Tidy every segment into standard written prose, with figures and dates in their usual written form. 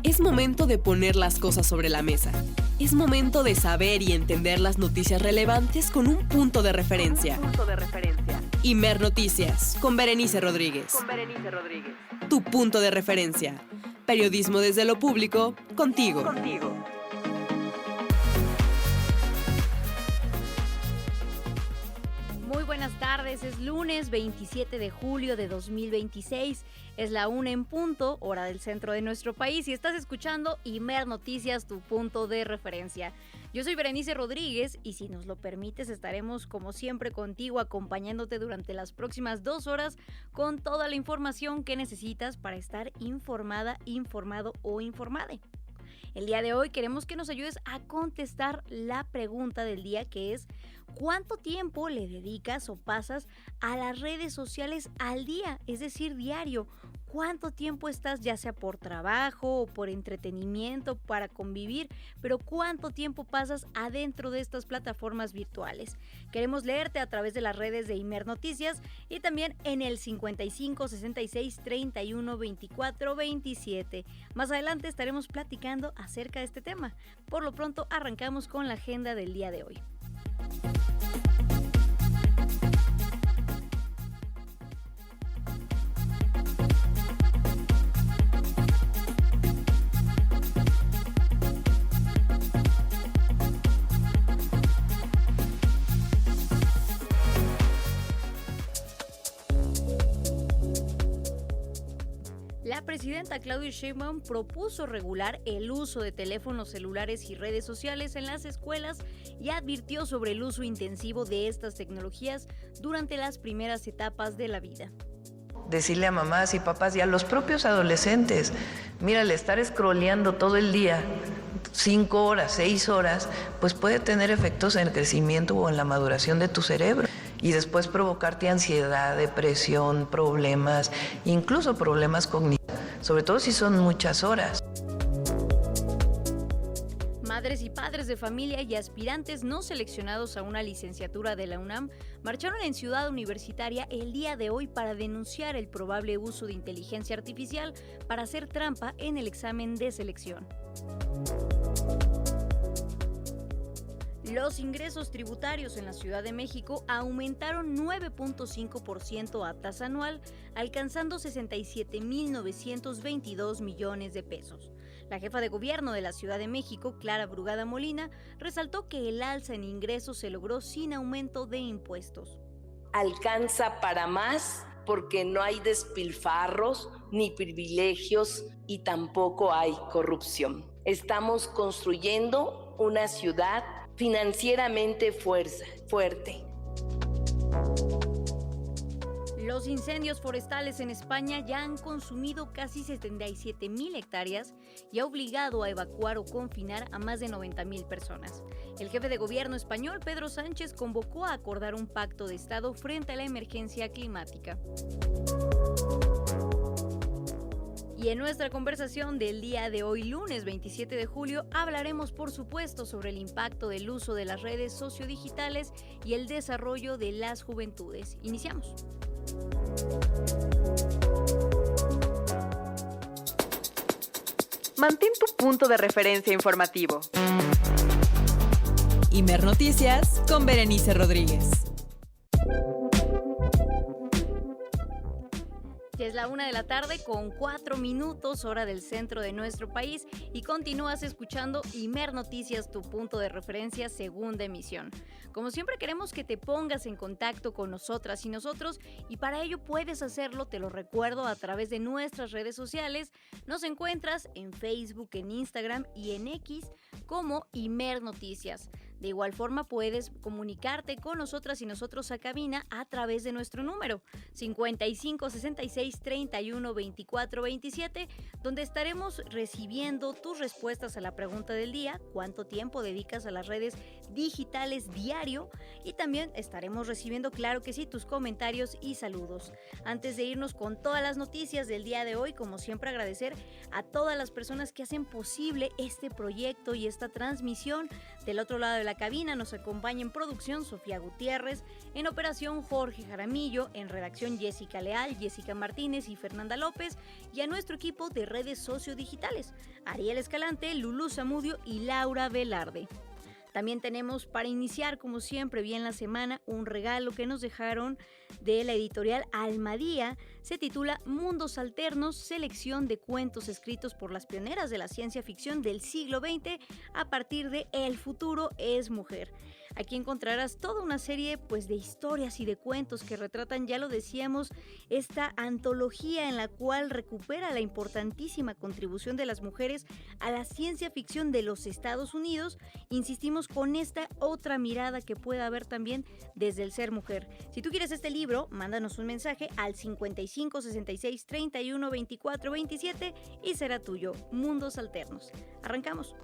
Es momento de poner las cosas sobre la mesa. Es momento de saber y entender las noticias relevantes con un punto de referencia. Imer Noticias, con Berenice Rodríguez. Tu punto de referencia. Periodismo desde lo público, contigo. Muy buenas tardes, es lunes 27 de julio de 2026, es la 1 en punto, hora del centro de nuestro país y estás escuchando Imer Noticias, tu punto de referencia. Yo soy Berenice Rodríguez y si nos lo permites estaremos como siempre contigo acompañándote durante las próximas 2 horas con toda la información que necesitas para estar informada, informado o informade. El día de hoy queremos que nos ayudes a contestar la pregunta del día, que es ¿cuánto tiempo le dedicas o pasas a las redes sociales al día? Es decir, diario. ¿Cuánto tiempo estás, ya sea por trabajo o por entretenimiento, para convivir? Pero ¿cuánto tiempo pasas adentro de estas plataformas virtuales? Queremos leerte a través de las redes de Imer Noticias y también en el 55 66 31 24 27. Más adelante estaremos platicando acerca de este tema. Por lo pronto arrancamos con la agenda del día de hoy. La presidenta Claudia Sheinbaum propuso regular el uso de teléfonos celulares y redes sociales en las escuelas y advirtió sobre el uso intensivo de estas tecnologías durante las primeras etapas de la vida. Decirle a mamás y papás y a los propios adolescentes, mira, el estar scrolleando todo el día, 5 horas, 6 horas, pues puede tener efectos en el crecimiento o en la maduración de tu cerebro. Y después provocarte ansiedad, depresión, problemas, incluso problemas cognitivos, sobre todo si son muchas horas. Madres y padres de familia y aspirantes no seleccionados a una licenciatura de la UNAM marcharon en Ciudad Universitaria el día de hoy para denunciar el probable uso de inteligencia artificial para hacer trampa en el examen de selección. Los ingresos tributarios en la Ciudad de México aumentaron 9.5% a tasa anual, alcanzando 67.922 millones de pesos. La jefa de gobierno de la Ciudad de México, Clara Brugada Molina, resaltó que el alza en ingresos se logró sin aumento de impuestos. Alcanza para más porque no hay despilfarros ni privilegios y tampoco hay corrupción. Estamos construyendo una ciudad financieramente fuerte. Los incendios forestales en España ya han consumido casi 77,000 hectáreas y ha obligado a evacuar o confinar a más de 90,000 personas. El jefe de gobierno español, Pedro Sánchez, convocó a acordar un pacto de Estado frente a la emergencia climática. Y en nuestra conversación del día de hoy, lunes 27 de julio, hablaremos por supuesto sobre el impacto del uso de las redes sociodigitales y el desarrollo de las juventudes. Iniciamos. Mantén tu punto de referencia informativo. Imer Noticias con Berenice Rodríguez. Ya es la 1 de la tarde con 4 minutos, hora del centro de nuestro país, y continúas escuchando Imer Noticias, tu punto de referencia, segunda emisión. Como siempre queremos que te pongas en contacto con nosotras y nosotros, y para ello puedes hacerlo, te lo recuerdo, a través de nuestras redes sociales. Nos encuentras en Facebook, en Instagram y en X como Imer Noticias. De igual forma puedes comunicarte con nosotras y nosotros a cabina a través de nuestro número 55 66 31 24 27, donde estaremos recibiendo tus respuestas a la pregunta del día: ¿cuánto tiempo dedicas a las redes digitales diario? Y también estaremos recibiendo, claro que sí, tus comentarios y saludos. Antes de irnos con todas las noticias del día de hoy, como siempre, agradecer a todas las personas que hacen posible este proyecto y esta transmisión. Del otro lado de la la cabina nos acompaña en producción Sofía Gutiérrez, en operación Jorge Jaramillo, en redacción Jessica Leal, Jessica Martínez y Fernanda López, y a nuestro equipo de redes sociodigitales, Ariel Escalante, Lulú Zamudio y Laura Velarde. También tenemos para iniciar, como siempre, bien la semana, un regalo que nos dejaron de la editorial Almadía. Se titula Mundos Alternos, selección de cuentos escritos por las pioneras de la ciencia ficción del siglo XX a partir de El futuro es mujer. Aquí encontrarás toda una serie de historias y de cuentos que retratan, ya lo decíamos, esta antología en la cual recupera la importantísima contribución de las mujeres a la ciencia ficción de los Estados Unidos. Insistimos con esta otra mirada que pueda haber también desde el ser mujer. Si tú quieres este libro, mándanos un mensaje al 55 66 31 24 27 y será tuyo. Mundos Alternos. Arrancamos.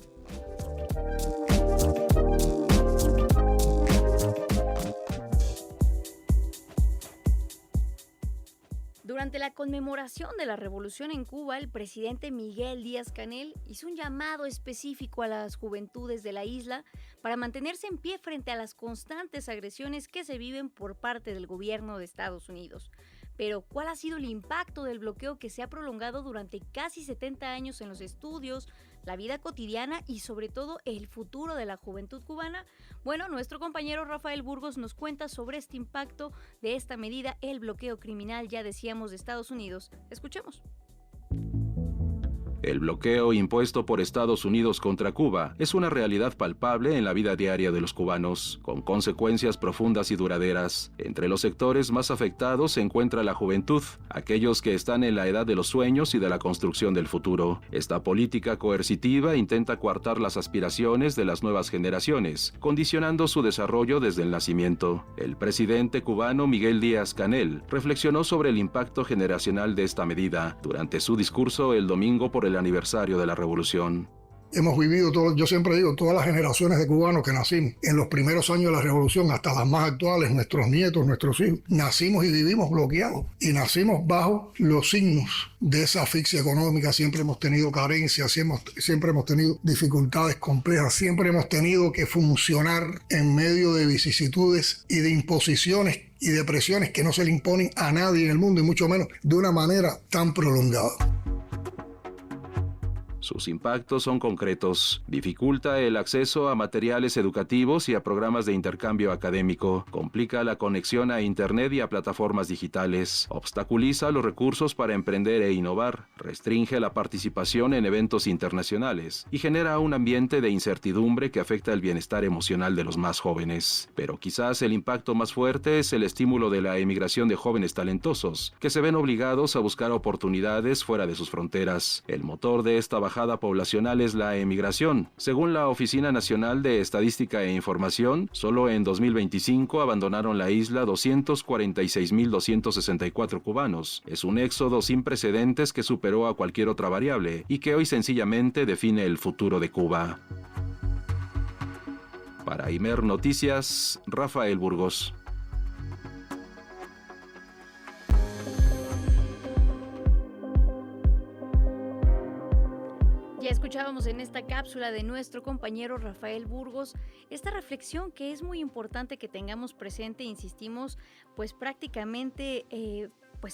Durante la conmemoración de la revolución en Cuba, el presidente Miguel Díaz-Canel hizo un llamado específico a las juventudes de la isla para mantenerse en pie frente a las constantes agresiones que se viven por parte del gobierno de Estados Unidos. Pero, ¿cuál ha sido el impacto del bloqueo que se ha prolongado durante casi 70 años en los estudios, la vida cotidiana y sobre todo el futuro de la juventud cubana? Bueno, nuestro compañero Rafael Burgos nos cuenta sobre este impacto de esta medida, el bloqueo criminal, ya decíamos, de Estados Unidos. Escuchemos. El bloqueo impuesto por Estados Unidos contra Cuba es una realidad palpable en la vida diaria de los cubanos, con consecuencias profundas y duraderas. Entre los sectores más afectados se encuentra la juventud, aquellos que están en la edad de los sueños y de la construcción del futuro. Esta política coercitiva intenta coartar las aspiraciones de las nuevas generaciones, condicionando su desarrollo desde el nacimiento. El presidente cubano Miguel Díaz-Canel reflexionó sobre el impacto generacional de esta medida durante su discurso el domingo por el aniversario de la revolución. Hemos vivido, yo siempre digo, todas las generaciones de cubanos que nacimos en los primeros años de la revolución, hasta las más actuales, nuestros nietos, nuestros hijos, nacimos y vivimos bloqueados. Y nacimos bajo los signos de esa asfixia económica. Siempre hemos tenido carencias, siempre hemos tenido dificultades complejas, siempre hemos tenido que funcionar en medio de vicisitudes y de imposiciones y de presiones que no se le imponen a nadie en el mundo, y mucho menos de una manera tan prolongada. Sus impactos son concretos. Dificulta el acceso a materiales educativos y a programas de intercambio académico. Complica la conexión a Internet y a plataformas digitales. Obstaculiza los recursos para emprender e innovar. Restringe la participación en eventos internacionales y genera un ambiente de incertidumbre que afecta el bienestar emocional de los más jóvenes. Pero quizás el impacto más fuerte es el estímulo de la emigración de jóvenes talentosos, que se ven obligados a buscar oportunidades fuera de sus fronteras. El motor de esta bajada poblacional es la emigración. Según la Oficina Nacional de Estadística e Información, solo en 2025 abandonaron la isla 246.264 cubanos. Es un éxodo sin precedentes que superó a cualquier otra variable y que hoy sencillamente define el futuro de Cuba. Para Imer Noticias, Rafael Burgos. Ya escuchábamos en esta cápsula de nuestro compañero Rafael Burgos esta reflexión que es muy importante que tengamos presente, insistimos, prácticamente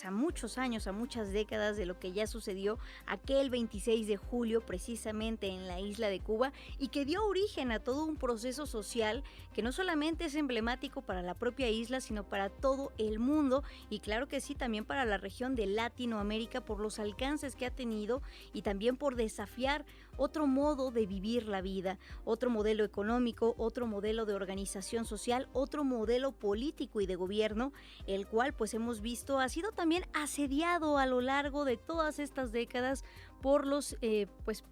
a muchos años, a muchas décadas de lo que ya sucedió aquel 26 de julio precisamente en la isla de Cuba y que dio origen a todo un proceso social que no solamente es emblemático para la propia isla, sino para todo el mundo y claro que sí, también para la región de Latinoamérica por los alcances que ha tenido y también por desafiar otro modo de vivir la vida, otro modelo económico, otro modelo de organización social, otro modelo político y de gobierno, el cual hemos visto ha sido también asediado a lo largo de todas estas décadas por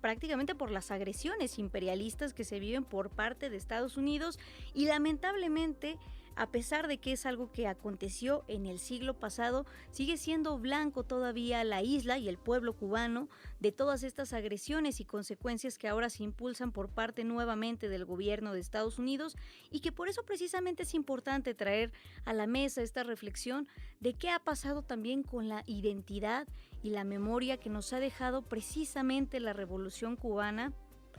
prácticamente por las agresiones imperialistas que se viven por parte de Estados Unidos y lamentablemente, a pesar de que es algo que aconteció en el siglo pasado, sigue siendo blanco todavía la isla y el pueblo cubano de todas estas agresiones y consecuencias que ahora se impulsan por parte nuevamente del gobierno de Estados Unidos y que por eso precisamente es importante traer a la mesa esta reflexión de qué ha pasado también con la identidad y la memoria que nos ha dejado precisamente la Revolución Cubana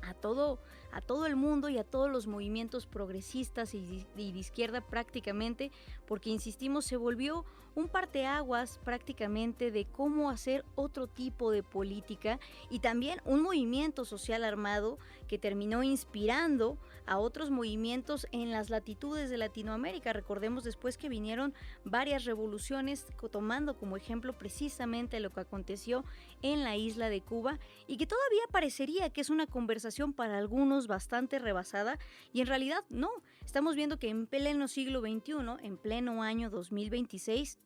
a todo el mundo y a todos los movimientos progresistas y de izquierda prácticamente, porque insistimos, se volvió un parteaguas prácticamente de cómo hacer otro tipo de política y también un movimiento social armado que terminó inspirando a otros movimientos en las latitudes de Latinoamérica. Recordemos después que vinieron varias revoluciones tomando como ejemplo precisamente lo que aconteció en la isla de Cuba y que todavía parecería que es una conversación para algunos bastante rebasada y en realidad no. Estamos viendo que en pleno siglo XXI, en pleno año 2026,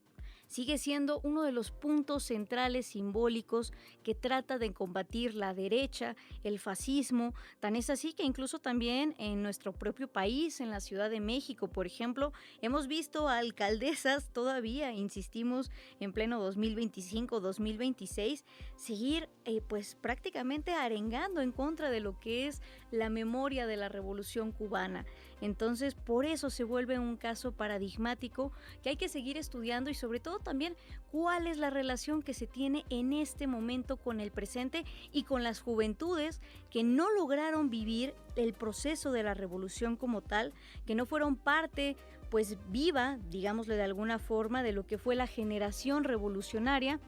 sigue siendo uno de los puntos centrales simbólicos que trata de combatir la derecha, el fascismo. Tan es así que incluso también en nuestro propio país, en la Ciudad de México, por ejemplo, hemos visto a alcaldesas todavía, insistimos, en pleno 2025-2026, seguir pues prácticamente arengando en contra de lo que es la memoria de la Revolución Cubana. Entonces, por eso se vuelve un caso paradigmático que hay que seguir estudiando y sobre todo también cuál es la relación que se tiene en este momento con el presente y con las juventudes que no lograron vivir el proceso de la revolución como tal, que no fueron parte pues viva, digámosle de alguna forma, de lo que fue la generación revolucionaria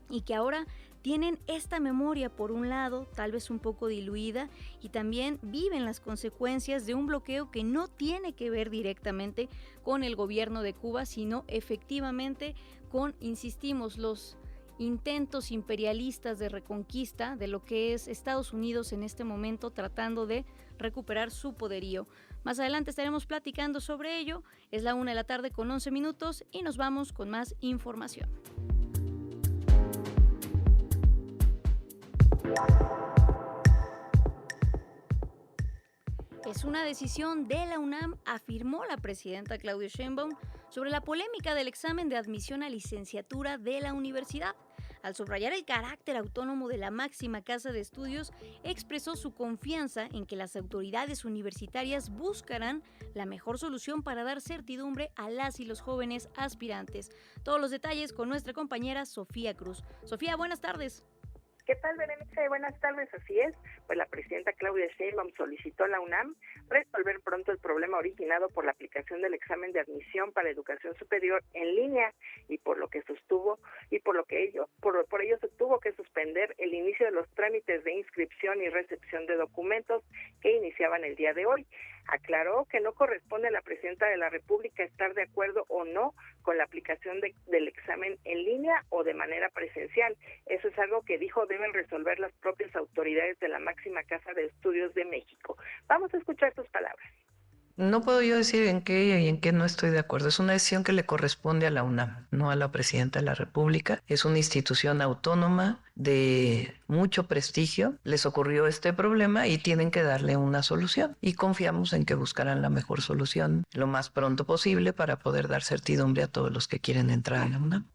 y que ahora tienen esta memoria por un lado, tal vez un poco diluida, y también viven las consecuencias de un bloqueo que no tiene que ver directamente con el gobierno de Cuba, sino efectivamente con, insistimos, los intentos imperialistas de reconquista de lo que es Estados Unidos en este momento, tratando de recuperar su poderío. Más adelante estaremos platicando sobre ello. Es la 1:11 p.m. y nos vamos con más información. Es una decisión de la UNAM, afirmó la presidenta Claudia Sheinbaum sobre la polémica del examen de admisión a licenciatura de la universidad. Al subrayar el carácter autónomo de la máxima casa de estudios, expresó su confianza en que las autoridades universitarias buscarán la mejor solución para dar certidumbre a las y los jóvenes aspirantes. Todos los detalles con nuestra compañera Sofía Cruz. Sofía, buenas tardes. ¿Qué tal, Berenice? Buenas tardes, así es. Pues la presidenta Claudia Sheinbaum solicitó a la UNAM resolver pronto el problema originado por la aplicación del examen de admisión para educación superior en línea y por lo que sostuvo y por ello se tuvo que suspender el inicio de los trámites de inscripción y recepción de documentos que iniciaban el día de hoy. Aclaró que no corresponde a la presidenta de la República estar de acuerdo o no con la aplicación del examen en línea o de manera presencial. Eso es algo que dijo deben resolver las propias autoridades de la máxima casa de estudios de México. Vamos a escuchar sus palabras. No puedo yo decir en qué y en qué no estoy de acuerdo. Es una decisión que le corresponde a la UNAM, no a la presidenta de la República. Es una institución autónoma de mucho prestigio. Les ocurrió este problema y tienen que darle una solución. Y confiamos en que buscarán la mejor solución lo más pronto posible para poder dar certidumbre a todos los que quieren entrar a la UNAM.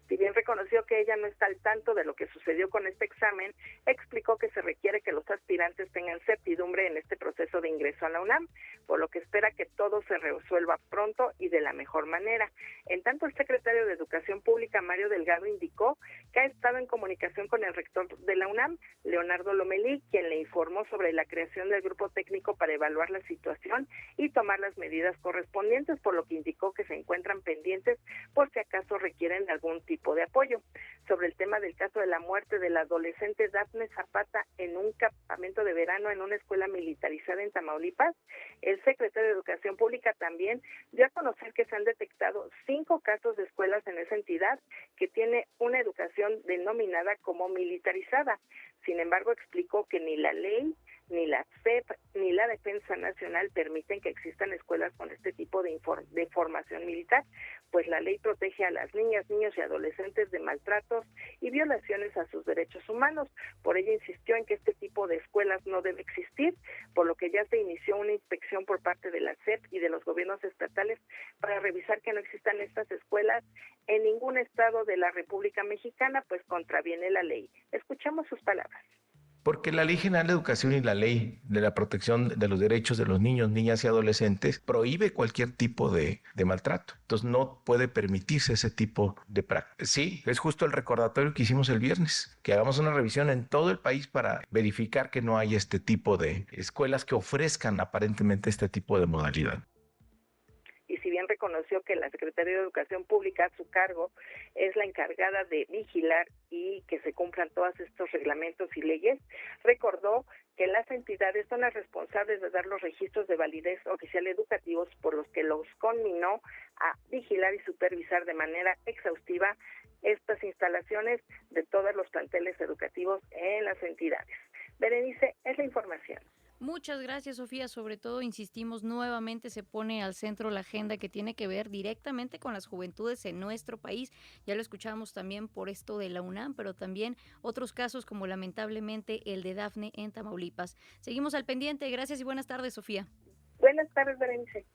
Si bien reconoció que ella no está al tanto de lo que sucedió con este examen, explicó que se requiere que los aspirantes tengan certidumbre en este proceso de ingreso a la UNAM, por lo que espera que todo se resuelva pronto y de la mejor manera. En tanto, el secretario de Educación Pública, Mario Delgado, indicó que ha estado en comunicación con el rector de la UNAM, Leonardo Lomelí, quien le informó sobre la creación del grupo técnico para evaluar la situación y tomar las medidas correspondientes, por lo que indicó que se encuentran pendientes por si acaso requieren algún tipo de apoyo. Sobre el tema del caso de la muerte de la adolescente Dafne Zapata en un campamento de verano en una escuela militarizada en Tamaulipas, el secretario de Educación Pública también dio a conocer que se han detectado 5 casos de escuelas en esa entidad que tiene una educación denominada como militarizada. Sin embargo, explicó que ni la ley, ni la SEP, ni la Defensa Nacional permiten que existan escuelas con este tipo de formación militar, pues la ley protege a las niñas, niños y adolescentes de maltratos y violaciones a sus derechos humanos. Por ello insistió en que este tipo de escuelas no debe existir, por lo que ya se inició una inspección por parte de la SEP y de los gobiernos estatales para revisar que no existan estas escuelas en ningún estado de la República Mexicana, pues contraviene la ley. Escuchamos sus palabras. Porque la Ley General de Educación y la Ley de la Protección de los Derechos de los Niños, Niñas y Adolescentes prohíbe cualquier tipo de maltrato. Entonces no puede permitirse ese tipo de práctica. Sí, es justo el recordatorio que hicimos el viernes, que hagamos una revisión en todo el país para verificar que no hay este tipo de escuelas que ofrezcan aparentemente este tipo de modalidad. Y si bien reconoció que la Secretaría de Educación Pública a su cargo es la encargada de vigilar y que se cumplan todos estos reglamentos y leyes, recordó que las entidades son las responsables de dar los registros de validez oficial educativos, por los que los conminó a vigilar y supervisar de manera exhaustiva estas instalaciones de todos los planteles educativos en las entidades. Berenice, es la información. Muchas gracias, Sofía. Sobre todo, insistimos, nuevamente se pone al centro la agenda que tiene que ver directamente con las juventudes en nuestro país. Ya lo escuchamos también por esto de la UNAM, pero también otros casos como lamentablemente el de Dafne en Tamaulipas. Seguimos al pendiente. Gracias y buenas tardes, Sofía. Buenas tardes, Berenice.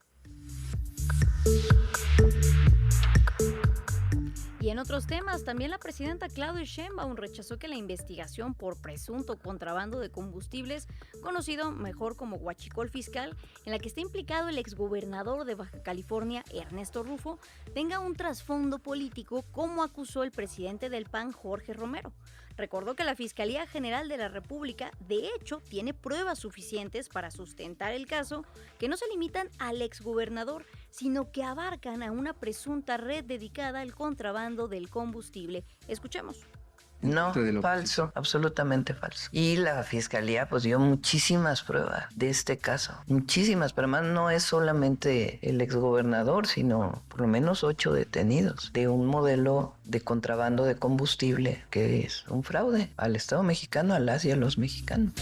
Y en otros temas, también la presidenta Claudia Sheinbaum rechazó que la investigación por presunto contrabando de combustibles, conocido mejor como huachicol fiscal, en la que está implicado el exgobernador de Baja California, Ernesto Rufo, tenga un trasfondo político, como acusó el presidente del PAN, Jorge Romero. Recordó que la Fiscalía General de la República, de hecho, tiene pruebas suficientes para sustentar el caso, que no se limitan al exgobernador, sino que abarcan a una presunta red dedicada al contrabando del combustible. Escuchemos. No, falso, absolutamente falso. Y la fiscalía pues dio muchísimas pruebas de este caso, muchísimas, pero además no es solamente el exgobernador, sino por lo menos 8 detenidos de un modelo de contrabando de combustible que es un fraude al Estado mexicano, a las y a los mexicanos.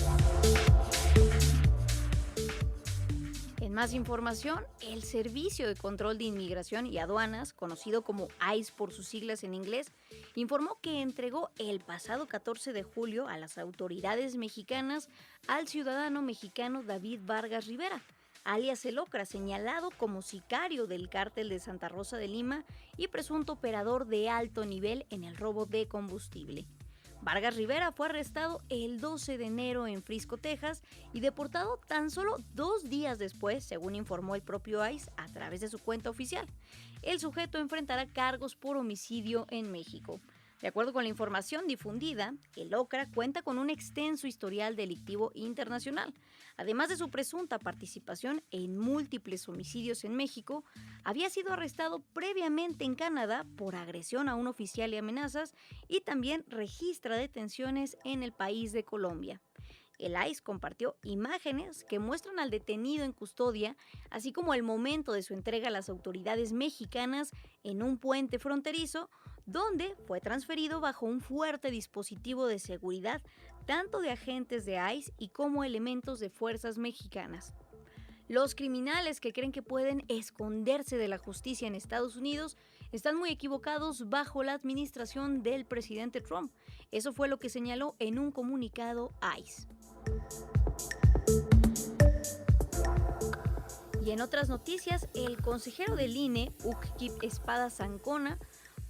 Más información, el Servicio de Control de Inmigración y Aduanas, conocido como ICE por sus siglas en inglés, informó que entregó el pasado 14 de julio a las autoridades mexicanas al ciudadano mexicano David Vargas Rivera, alias El Ocra, señalado como sicario del cártel de Santa Rosa de Lima y presunto operador de alto nivel en el robo de combustible. Vargas Rivera fue arrestado el 12 de enero en Frisco, Texas, y deportado tan solo 2 días después, según informó el propio ICE a través de su cuenta oficial. El sujeto enfrentará cargos por homicidio en México. De acuerdo con la información difundida, el Ocra cuenta con un extenso historial delictivo internacional. Además de su presunta participación en múltiples homicidios en México, había sido arrestado previamente en Canadá por agresión a un oficial y amenazas, y también registra detenciones en el país de Colombia. El ICE compartió imágenes que muestran al detenido en custodia, así como el momento de su entrega a las autoridades mexicanas en un puente fronterizo, donde fue transferido bajo un fuerte dispositivo de seguridad, tanto de agentes de ICE y como elementos de fuerzas mexicanas. Los criminales que creen que pueden esconderse de la justicia en Estados Unidos están muy equivocados bajo la administración del presidente Trump. Eso fue lo que señaló en un comunicado ICE. Y en otras noticias, el consejero del INE, Uckquip Espadas Ancona,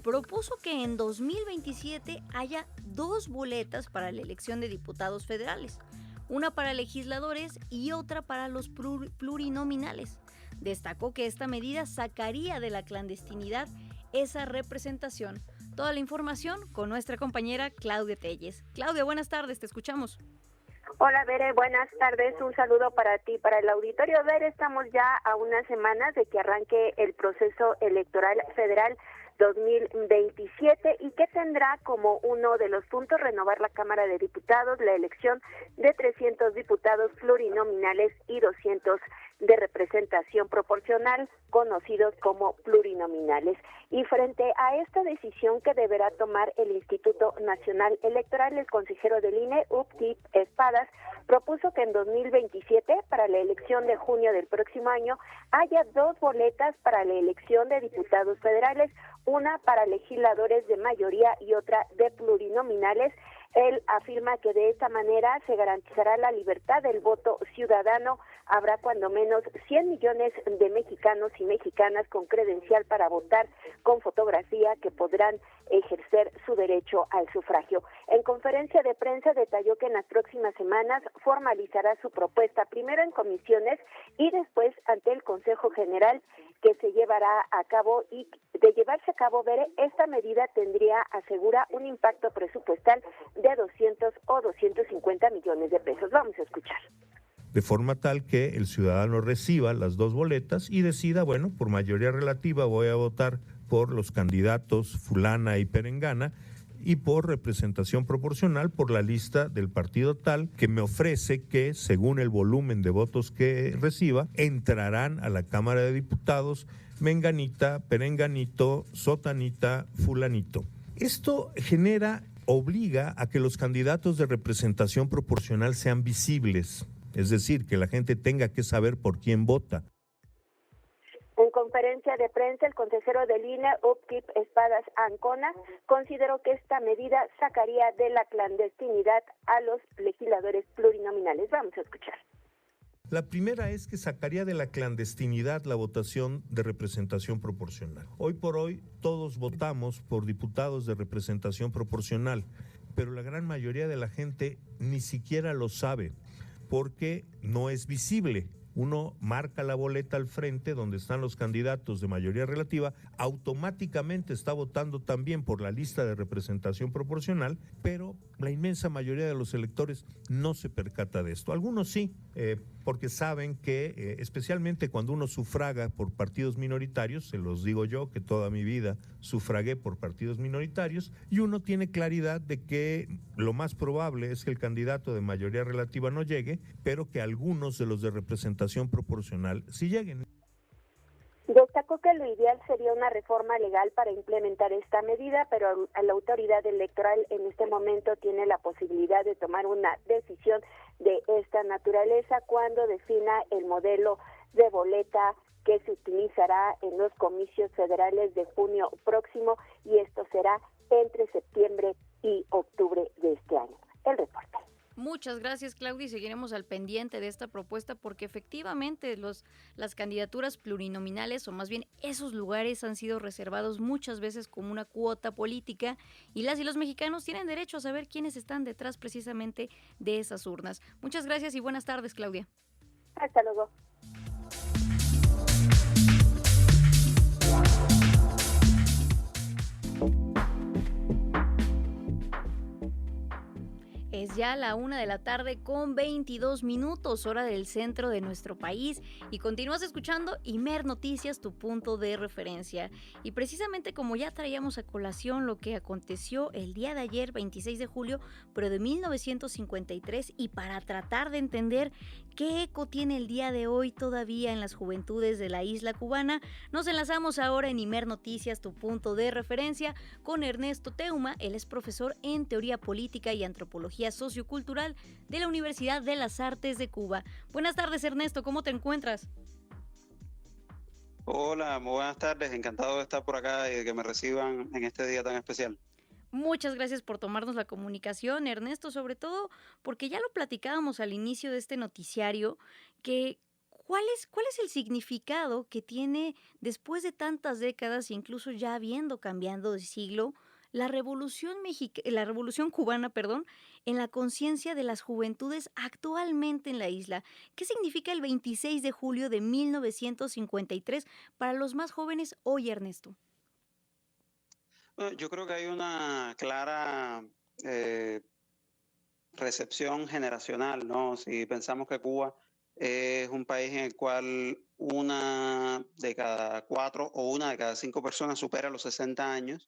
propuso que en 2027 haya 2 boletas para la elección de diputados federales, una para legisladores y otra para los plurinominales. Destacó que esta medida sacaría de la clandestinidad esa representación. Toda la información con nuestra compañera Claudia Telles. Claudia, buenas tardes, te escuchamos. Hola, Bere, buenas tardes, un saludo para ti, para el auditorio. Bere, estamos ya a unas semanas de que arranque el proceso electoral federal 2027 y que tendrá como uno de los puntos renovar la Cámara de Diputados, la elección de 300 diputados plurinominales y 200 de representación proporcional, conocidos como plurinominales. Y frente a esta decisión que deberá tomar el Instituto Nacional Electoral, el consejero del INE, Uckquip Espadas, propuso que en 2027, para la elección de junio del próximo año, haya 2 boletas para la elección de diputados federales, una para legisladores de mayoría y otra de plurinominales, Él afirma que de esta manera se garantizará la libertad del voto ciudadano. Habrá cuando menos 100 millones de mexicanos y mexicanas con credencial para votar con fotografía que podrán ejercer su derecho al sufragio. En conferencia de prensa detalló que en las próximas semanas formalizará su propuesta primero en comisiones y después ante el Consejo General, que se llevará a cabo, y de llevarse a cabo, Bere, esta medida tendría, asegura, un impacto presupuestal de 200 o 250 millones de pesos. Vamos a escuchar. De forma tal que el ciudadano reciba las dos boletas y decida, bueno, por mayoría relativa voy a votar por los candidatos fulana y perengana, y por representación proporcional por la lista del partido tal, que me ofrece que, según el volumen de votos que reciba, entrarán a la Cámara de Diputados menganita, perenganito, sotanita, fulanito. Esto obliga a que los candidatos de representación proporcional sean visibles, es decir, que la gente tenga que saber por quién vota. En conferencia de prensa, el consejero del INE, Upkeep Espadas Ancona, consideró que esta medida sacaría de la clandestinidad a los legisladores plurinominales. Vamos a escuchar. La primera es que sacaría de la clandestinidad la votación de representación proporcional. Hoy por hoy todos votamos por diputados de representación proporcional, pero la gran mayoría de la gente ni siquiera lo sabe porque no es visible. Uno marca la boleta al frente donde están los candidatos de mayoría relativa, automáticamente está votando también por la lista de representación proporcional, pero la inmensa mayoría de los electores no se percata de esto. Algunos sí, porque saben que especialmente cuando uno sufraga por partidos minoritarios, se los digo yo que toda mi vida sufragué por partidos minoritarios, y uno tiene claridad de que lo más probable es que el candidato de mayoría relativa no llegue, pero que algunos de los de representación proporcional sí lleguen. Destacó que lo ideal sería una reforma legal para implementar esta medida, pero la autoridad electoral en este momento tiene la posibilidad de tomar una decisión de esta naturaleza cuando defina el modelo de boleta que se utilizará en los comicios federales de junio próximo, y esto será entre septiembre y octubre de este año. El reporte. Muchas gracias, Claudia, y seguiremos al pendiente de esta propuesta porque efectivamente las candidaturas plurinominales, o más bien esos lugares, han sido reservados muchas veces como una cuota política, y las y los mexicanos tienen derecho a saber quiénes están detrás precisamente de esas urnas. Muchas gracias y buenas tardes, Claudia. Hasta luego. Es ya la 1:22 p.m, hora del centro de nuestro país, y continúas escuchando Imer Noticias, tu punto de referencia. Y precisamente como ya traíamos a colación lo que aconteció el día de ayer, 26 de julio, pero de 1953, y para tratar de entender qué eco tiene el día de hoy todavía en las juventudes de la isla cubana, nos enlazamos ahora en Imer Noticias, tu punto de referencia, con Ernesto Teuma. Él es profesor en Teoría Política y Antropología Sociocultural de la Universidad de las Artes de Cuba. Buenas tardes, Ernesto, ¿cómo te encuentras? Hola, muy buenas tardes, encantado de estar por acá y de que me reciban en este día tan especial. Muchas gracias por tomarnos la comunicación, Ernesto, sobre todo porque ya lo platicábamos al inicio de este noticiario, que ¿cuál es el significado que tiene después de tantas décadas, incluso ya habiendo cambiado de siglo, la revolución cubana, en la conciencia de las juventudes actualmente en la isla? ¿Qué significa el 26 de julio de 1953 para los más jóvenes hoy, Ernesto? Bueno, yo creo que hay una clara recepción generacional, ¿no? Si pensamos que Cuba es un país en el cual una de cada 4 o una de cada 5 personas supera los 60 años,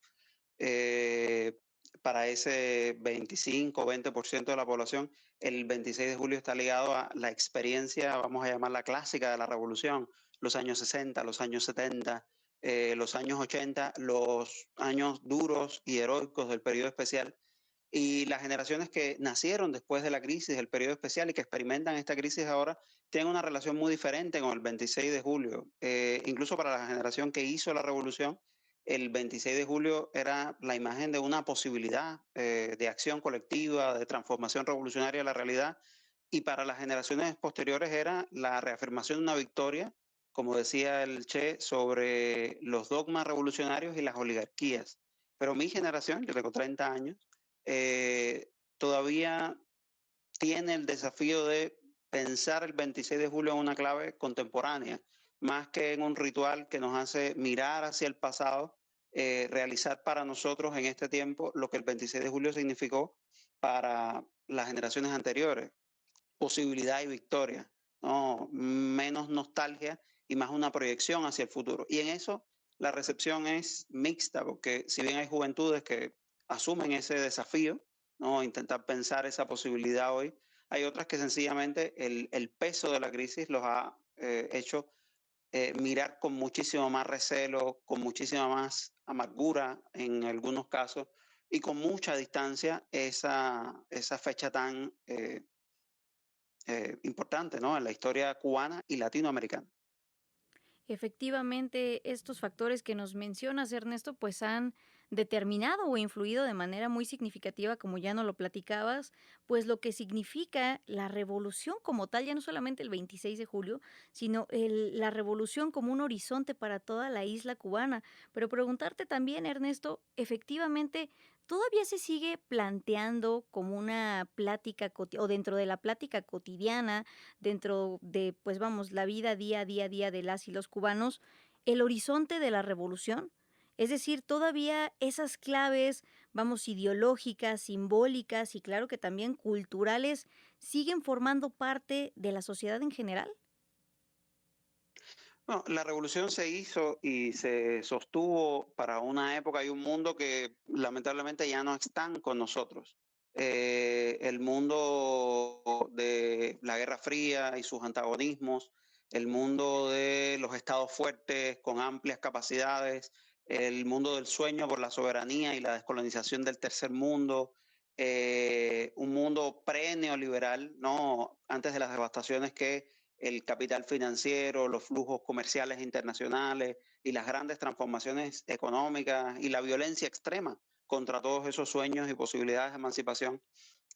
para ese 25 o 20% de la población, el 26 de julio está ligado a la experiencia, vamos a llamarla clásica, de la revolución, los años 60, los años 70, los años 80, los años duros y heroicos del periodo especial. Y las generaciones que nacieron después de la crisis, del periodo especial, y que experimentan esta crisis ahora, tienen una relación muy diferente con el 26 de julio. Incluso para la generación que hizo la revolución, el 26 de julio era la imagen de una posibilidad de acción colectiva, de transformación revolucionaria de la realidad, y para las generaciones posteriores era la reafirmación de una victoria, como decía el Che, sobre los dogmas revolucionarios y las oligarquías. Pero mi generación, yo tengo 30 años, todavía tiene el desafío de pensar el 26 de julio en una clave contemporánea, más que en un ritual que nos hace mirar hacia el pasado, realizar para nosotros en este tiempo lo que el 26 de julio significó para las generaciones anteriores, posibilidad y victoria, ¿no? Menos nostalgia y más una proyección hacia el futuro. Y en eso la recepción es mixta, porque si bien hay juventudes que asumen ese desafío, ¿no? Intentar pensar esa posibilidad hoy, hay otras que sencillamente el peso de la crisis los ha hecho mirar con muchísimo más recelo, con muchísima más amargura en algunos casos y con mucha distancia esa fecha tan importante, ¿no? En la historia cubana y latinoamericana. Efectivamente, estos factores que nos mencionas, Ernesto, pues han determinado o influido de manera muy significativa, como ya nos lo platicabas, pues lo que significa la revolución como tal, ya no solamente el 26 de julio, sino la revolución como un horizonte para toda la isla cubana. Pero preguntarte también, Ernesto, efectivamente, ¿todavía se sigue planteando como una plática o dentro de la plática cotidiana, dentro de, pues vamos, la vida día a día de las y los cubanos, el horizonte de la revolución? Es decir, todavía esas claves, vamos, ideológicas, simbólicas y claro que también culturales, siguen formando parte de la sociedad en general. Bueno, la revolución se hizo y se sostuvo para una época y un mundo que lamentablemente ya no están con nosotros. El mundo de la Guerra Fría y sus antagonismos, el mundo de los estados fuertes con amplias capacidades, el mundo del sueño por la soberanía y la descolonización del tercer mundo, un mundo pre-neoliberal, ¿no? Antes de las devastaciones que el capital financiero, los flujos comerciales internacionales y las grandes transformaciones económicas y la violencia extrema contra todos esos sueños y posibilidades de emancipación.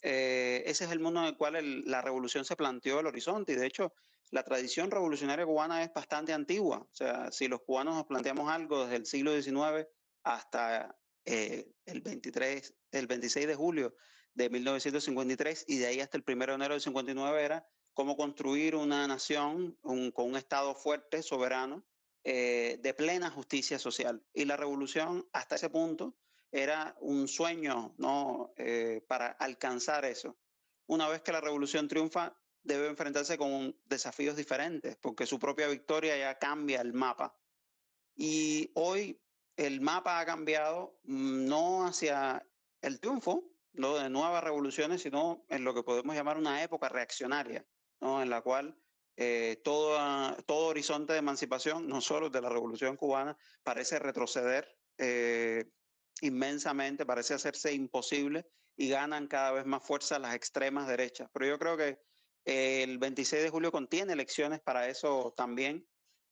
Ese es el mundo en el cual la revolución se planteó el horizonte y de hecho la tradición revolucionaria cubana es bastante antigua. O sea, si los cubanos nos planteamos algo desde el siglo XIX hasta el 26 de julio de 1953 y de ahí hasta el 1 de enero del 59 era cómo construir una nación con un Estado fuerte, soberano, de plena justicia social. Y la revolución hasta ese punto era un sueño, ¿no? Para alcanzar eso. Una vez que la revolución triunfa, debe enfrentarse con desafíos diferentes, porque su propia victoria ya cambia el mapa. Y hoy el mapa ha cambiado no hacia el triunfo, ¿no? De nuevas revoluciones, sino en lo que podemos llamar una época reaccionaria, ¿no? En la cual todo horizonte de emancipación, no solo de la revolución cubana, parece retroceder inmensamente, parece hacerse imposible y ganan cada vez más fuerza las extremas derechas. Pero yo creo que el 26 de julio contiene elecciones para eso también,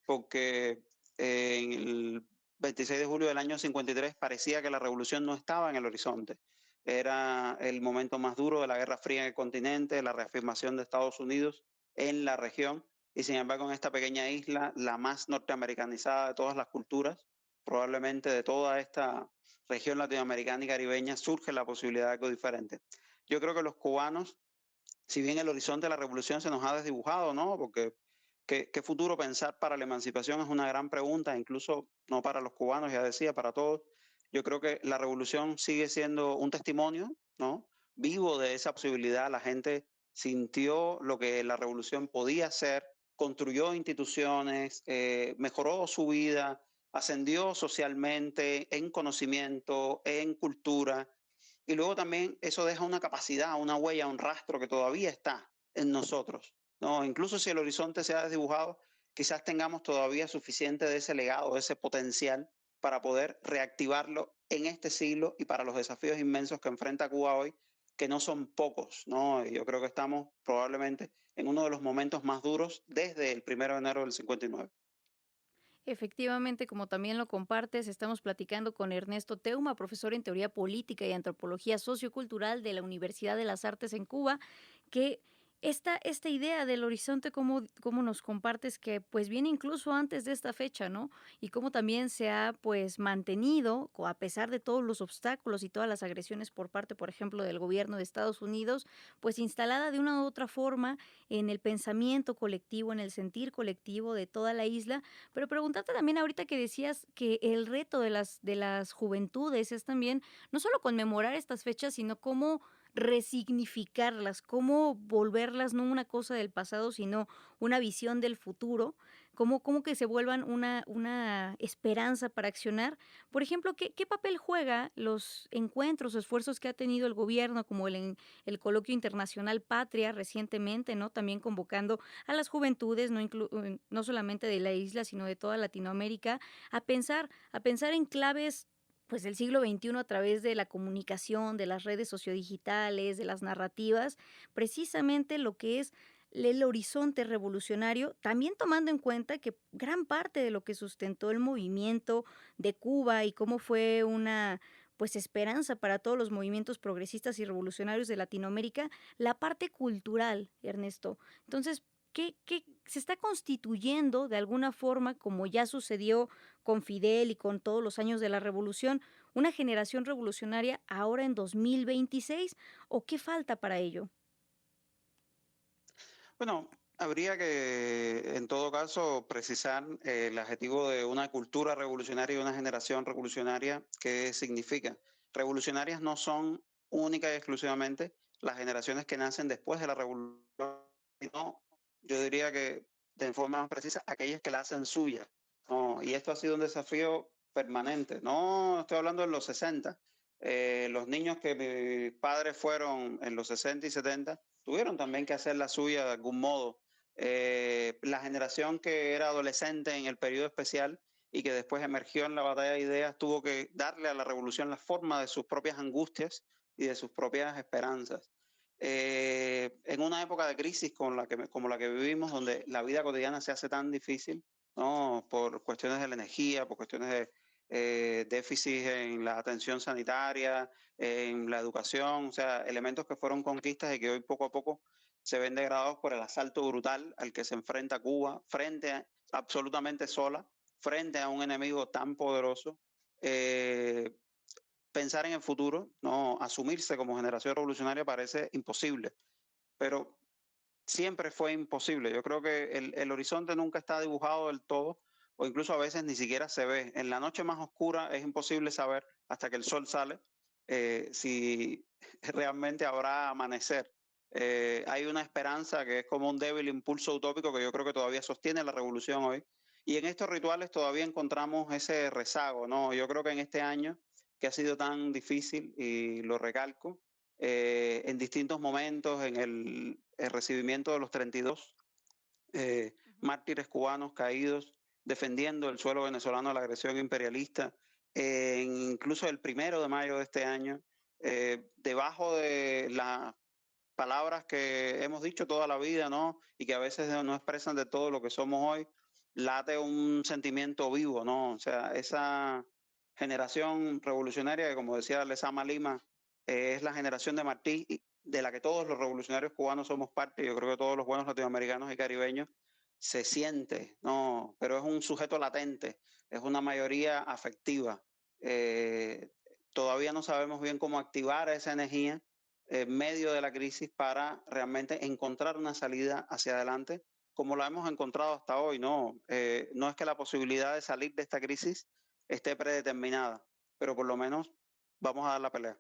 porque en el 26 de julio del año 53 parecía que la revolución no estaba en el horizonte. Era el momento más duro de la Guerra Fría en el continente, la reafirmación de Estados Unidos en la región, y sin embargo en esta pequeña isla, la más norteamericanizada de todas las culturas, probablemente de toda esta región latinoamericana y caribeña, surge la posibilidad de algo diferente. Yo creo que los cubanos, si bien el horizonte de la revolución se nos ha desdibujado, ¿no? Porque ¿qué futuro pensar para la emancipación? Es una gran pregunta, incluso no para los cubanos, ya decía, para todos. Yo creo que la revolución sigue siendo un testimonio, ¿no? Vivo de esa posibilidad. La gente sintió lo que la revolución podía hacer, construyó instituciones, mejoró su vida, ascendió socialmente, en conocimiento, en cultura. Y luego también eso deja una capacidad, una huella, un rastro que todavía está en nosotros, ¿no? Incluso si el horizonte se ha desdibujado, quizás tengamos todavía suficiente de ese legado, de ese potencial para poder reactivarlo en este siglo y para los desafíos inmensos que enfrenta Cuba hoy, que no son pocos, ¿no? Y yo creo que estamos probablemente en uno de los momentos más duros desde el 1 de enero del 59. Efectivamente, como también lo compartes, estamos platicando con Ernesto Teuma, profesor en Teoría Política y Antropología Sociocultural de la Universidad de las Artes en Cuba, que esta idea del horizonte, cómo nos compartes que pues viene incluso antes de esta fecha, ¿no? Y cómo también se ha pues mantenido, a pesar de todos los obstáculos y todas las agresiones por parte, por ejemplo, del gobierno de Estados Unidos, pues instalada de una u otra forma en el pensamiento colectivo, en el sentir colectivo de toda la isla. Pero preguntarte también ahorita que decías que el reto de las juventudes es también no solo conmemorar estas fechas, sino cómo resignificarlas, cómo volverlas no una cosa del pasado, sino una visión del futuro, cómo que se vuelvan una esperanza para accionar. Por ejemplo, ¿qué papel juega los encuentros, esfuerzos que ha tenido el gobierno, como el Coloquio Internacional Patria recientemente, ¿no? También convocando a las juventudes, no solamente de la isla, sino de toda Latinoamérica, a pensar en claves pues del siglo XXI a través de la comunicación, de las redes sociodigitales, de las narrativas, precisamente lo que es el horizonte revolucionario, también tomando en cuenta que gran parte de lo que sustentó el movimiento de Cuba y cómo fue una pues esperanza para todos los movimientos progresistas y revolucionarios de Latinoamérica, la parte cultural, Ernesto. Entonces, ¿qué se está constituyendo de alguna forma, como ya sucedió con Fidel y con todos los años de la revolución, una generación revolucionaria ahora en 2026? ¿O qué falta para ello? Bueno, habría que, en todo caso, precisar el adjetivo de una cultura revolucionaria y una generación revolucionaria. ¿Qué significa? Revolucionarias no son únicas y exclusivamente las generaciones que nacen después de la revolución, sino, yo diría que de forma más precisa, aquellas que la hacen suya, ¿no? Y esto ha sido un desafío permanente. No estoy hablando de los 60. Los niños que mis padres fueron en los 60 y 70 tuvieron también que hacer la suya de algún modo. La generación que era adolescente en el periodo especial y que después emergió en la batalla de ideas tuvo que darle a la revolución la forma de sus propias angustias y de sus propias esperanzas. En una época de crisis como la que vivimos, donde la vida cotidiana se hace tan difícil, ¿no? Por cuestiones de la energía, por cuestiones de déficit en la atención sanitaria, en la educación, o sea, elementos que fueron conquistas y que hoy poco a poco se ven degradados por el asalto brutal al que se enfrenta Cuba, absolutamente sola, frente a un enemigo tan poderoso. Pensar en el futuro, no asumirse como generación revolucionaria parece imposible, pero siempre fue imposible. Yo creo que el horizonte nunca está dibujado del todo, o incluso a veces ni siquiera se ve. En la noche más oscura es imposible saber hasta que el sol sale si realmente habrá amanecer. Hay una esperanza que es como un débil impulso utópico que yo creo que todavía sostiene la revolución hoy. Y en estos rituales todavía encontramos ese rezago, ¿no? Yo creo que en este año, que ha sido tan difícil, y lo recalco, en distintos momentos, en el recibimiento de los 32 mártires cubanos caídos, defendiendo el suelo venezolano de la agresión imperialista, incluso el 1 de mayo de este año, debajo de las palabras que hemos dicho toda la vida, ¿no? Y que a veces no expresan de todo lo que somos hoy, late un sentimiento vivo, ¿no? O sea, esa generación revolucionaria que, como decía Lezama Lima, es la generación de Martí, de la que todos los revolucionarios cubanos somos parte. Yo creo que todos los buenos latinoamericanos y caribeños se siente, ¿no? Pero es un sujeto latente, es una mayoría afectiva. Todavía no sabemos bien cómo activar esa energía en medio de la crisis para realmente encontrar una salida hacia adelante, como la hemos encontrado hasta hoy, ¿no? No es que la posibilidad de salir de esta crisis esté predeterminada, pero por lo menos vamos a dar la pelea.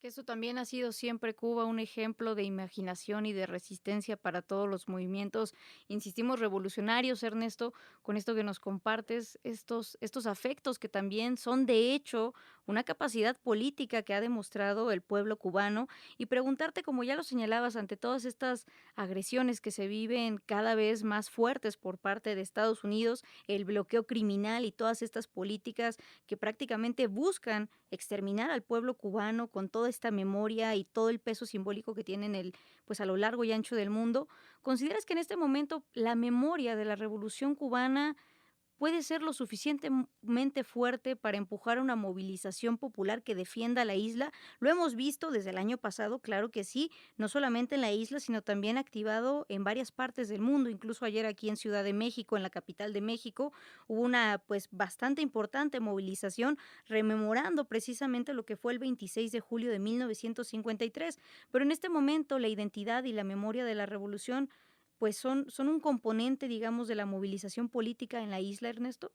Que eso también ha sido siempre Cuba un ejemplo de imaginación y de resistencia para todos los movimientos, insistimos, revolucionarios, Ernesto, con esto que nos compartes, estos afectos que también son de hecho una capacidad política que ha demostrado el pueblo cubano, y preguntarte, como ya lo señalabas, ante todas estas agresiones que se viven cada vez más fuertes por parte de Estados Unidos, el bloqueo criminal y todas estas políticas que prácticamente buscan exterminar al pueblo cubano con toda esta memoria y todo el peso simbólico que tienen pues a lo largo y ancho del mundo. ¿Consideras que en este momento la memoria de la Revolución Cubana puede ser lo suficientemente fuerte para empujar una movilización popular que defienda la isla. Lo hemos visto desde el año pasado, claro que sí, no solamente en la isla, sino también activado en varias partes del mundo. Incluso ayer aquí en Ciudad de México, en la capital de México, hubo una pues bastante importante movilización rememorando precisamente lo que fue el 26 de julio de 1953. Pero en este momento la identidad y la memoria de la revolución pues son un componente, digamos, de la movilización política en la isla, Ernesto.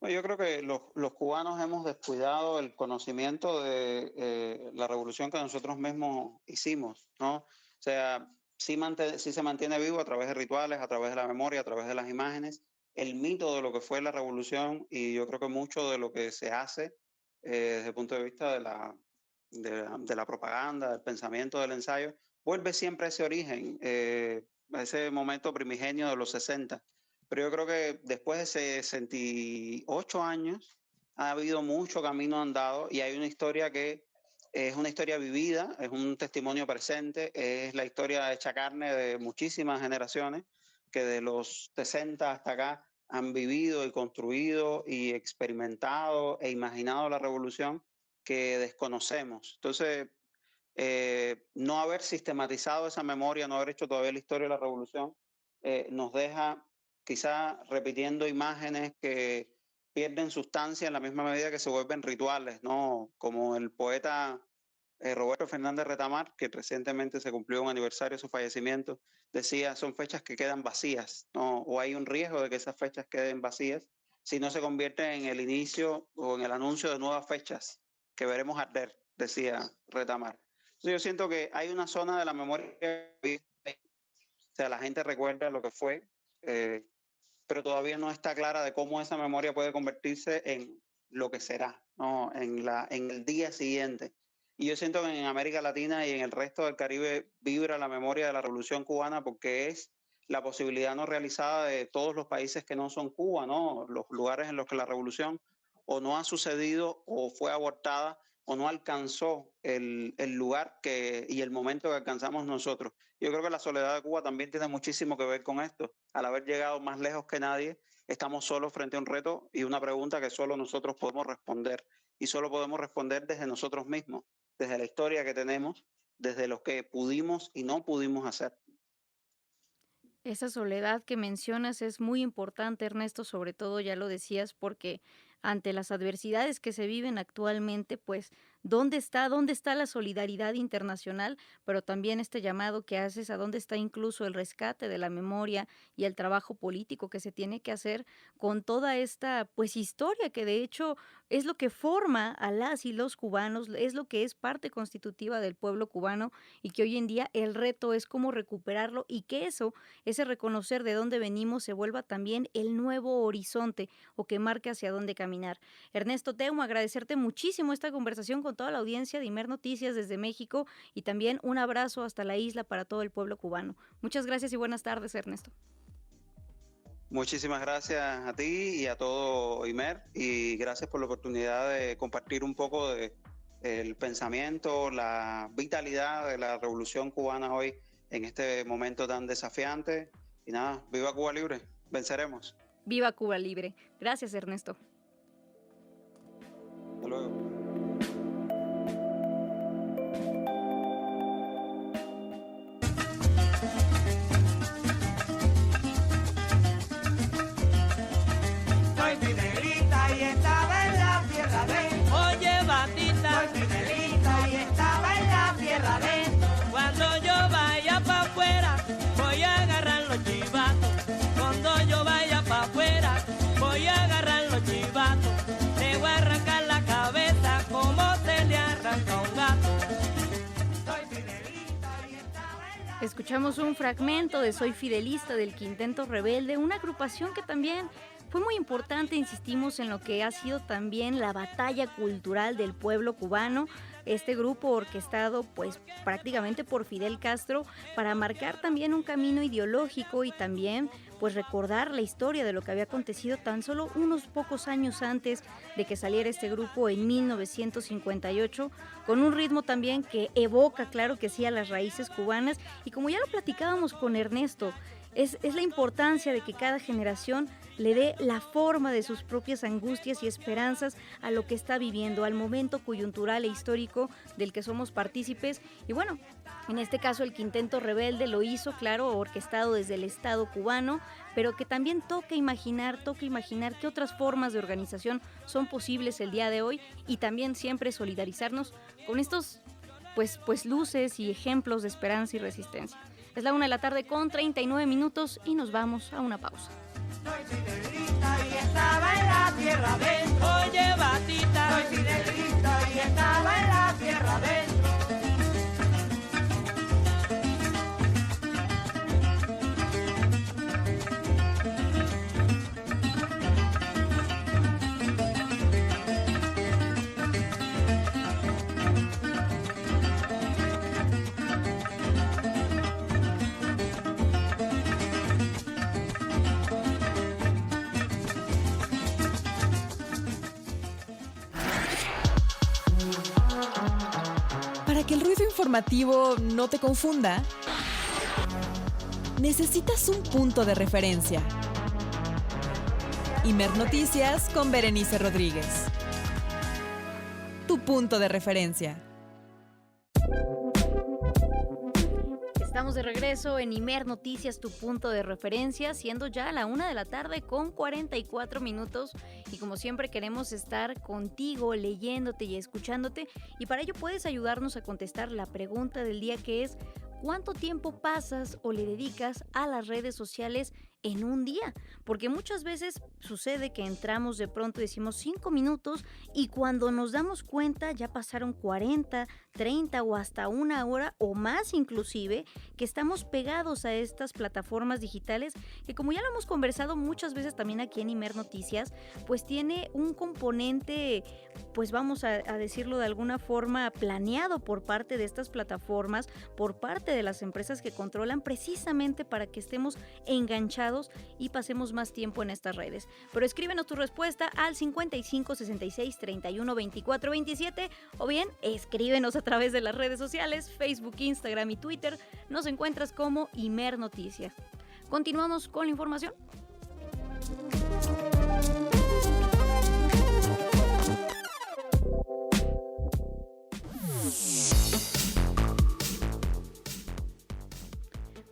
Bueno, yo creo que los cubanos hemos descuidado el conocimiento de la revolución que nosotros mismos hicimos, ¿no? O sea, sí se mantiene vivo a través de rituales, a través de la memoria, a través de las imágenes, el mito de lo que fue la revolución, y yo creo que mucho de lo que se hace desde el punto de vista de la propaganda, del pensamiento, del ensayo, vuelve siempre a ese origen, a ese momento primigenio de los 60. Pero yo creo que después de 68 años ha habido mucho camino andado y hay una historia que es una historia vivida, es un testimonio presente, es la historia hecha carne de muchísimas generaciones que de los 60 hasta acá han vivido y construido y experimentado e imaginado la revolución que desconocemos. Entonces, no haber sistematizado esa memoria, no haber hecho todavía la historia de la revolución, nos deja quizá repitiendo imágenes que pierden sustancia en la misma medida que se vuelven rituales, ¿no? Como el poeta Roberto Fernández Retamar, que recientemente se cumplió un aniversario de su fallecimiento, decía, son fechas que quedan vacías, ¿no? O hay un riesgo de que esas fechas queden vacías si no se convierten en el inicio o en el anuncio de nuevas fechas que veremos arder, decía Retamar. Yo siento que hay una zona de la memoria, o sea, la gente recuerda lo que fue, pero todavía no está clara de cómo esa memoria puede convertirse en lo que será, ¿no? En el día siguiente. Y yo siento que en América Latina y en el resto del Caribe vibra la memoria de la Revolución Cubana porque es la posibilidad no realizada de todos los países que no son Cuba, ¿no? Los lugares en los que la revolución o no ha sucedido o fue abortada o no alcanzó el lugar y el momento que alcanzamos nosotros. Yo creo que la soledad de Cuba también tiene muchísimo que ver con esto. Al haber llegado más lejos que nadie, estamos solos frente a un reto y una pregunta que solo nosotros podemos responder. Y solo podemos responder desde nosotros mismos, desde la historia que tenemos, desde lo que pudimos y no pudimos hacer. Esa soledad que mencionas es muy importante, Ernesto, sobre todo ya lo decías, porque ante las adversidades que se viven actualmente, pues, ¿dónde está la solidaridad internacional? Pero también este llamado que haces, ¿a dónde está incluso el rescate de la memoria y el trabajo político que se tiene que hacer con toda esta, pues, historia que de hecho es lo que forma a las y los cubanos, es lo que es parte constitutiva del pueblo cubano y que hoy en día el reto es cómo recuperarlo y que ese reconocer de dónde venimos se vuelva también el nuevo horizonte o que marque hacia dónde caminar. Ernesto Teumo, agradecerte muchísimo esta conversación con toda la audiencia de Imer Noticias desde México y también un abrazo hasta la isla para todo el pueblo cubano. Muchas gracias y buenas tardes, Ernesto. Muchísimas gracias a ti y a todo Imer y gracias por la oportunidad de compartir un poco del pensamiento, la vitalidad de la revolución cubana hoy en este momento tan desafiante. Y nada, viva Cuba Libre, venceremos. Viva Cuba Libre. Gracias, Ernesto. Hasta luego. Soy Fidelita y estaba en la tierra de. Oye, Batista. Soy Fidelita y estaba en la tierra de. Cuando yo vaya para afuera, voy a agarrar los chivatos. Cuando yo vaya para afuera, voy a agarrar los chivatos. Le voy a arrancar la cabeza como se le arranca un gato. Escuchamos un fragmento de Soy Fidelista del Quinteto Rebelde, una agrupación que también fue muy importante, insistimos, en lo que ha sido también la batalla cultural del pueblo cubano. Este grupo orquestado pues prácticamente por Fidel Castro para marcar también un camino ideológico y también pues recordar la historia de lo que había acontecido tan solo unos pocos años antes de que saliera este grupo en 1958, con un ritmo también que evoca, claro que sí, a las raíces cubanas. Y como ya lo platicábamos con Ernesto, Es la importancia de que cada generación le dé la forma de sus propias angustias y esperanzas a lo que está viviendo, al momento coyuntural e histórico del que somos partícipes. Y bueno, en este caso el Quinteto Rebelde lo hizo, claro, orquestado desde el Estado cubano, pero que también toca imaginar qué otras formas de organización son posibles el día de hoy, y también siempre solidarizarnos con estos pues luces y ejemplos de esperanza y resistencia. Es la 1:39 p.m. y nos vamos a una pausa. Soy cinegrita y estaba en la tierra adentro. Oye, Batita, soy cinegrita y estaba en la tierra adentro. Para que el ruido informativo no te confunda, necesitas un punto de referencia. Imer Noticias con Berenice Rodríguez. Tu punto de referencia. Estamos de regreso en Imer Noticias, tu punto de referencia, siendo ya la 1:44 p.m. y como siempre queremos estar contigo, leyéndote y escuchándote, y para ello puedes ayudarnos a contestar la pregunta del día, que es: ¿cuánto tiempo pasas o le dedicas a las redes sociales en un día? Porque muchas veces sucede que entramos de pronto y decimos 5 minutos y cuando nos damos cuenta ya pasaron 40, 30 o hasta 1 hora o más inclusive, que estamos pegados a estas plataformas digitales que, como ya lo hemos conversado muchas veces también aquí en Imer Noticias, pues tiene un componente, pues vamos a decirlo de alguna forma, planeado por parte de estas plataformas, por parte de las empresas que controlan, precisamente para que estemos enganchados y pasemos más tiempo en estas redes. Pero escríbenos tu respuesta al 55 66 31 24 27 o bien escríbenos a través de las redes sociales, Facebook, Instagram y Twitter. Nos encuentras como Imer Noticias. Continuamos con la información.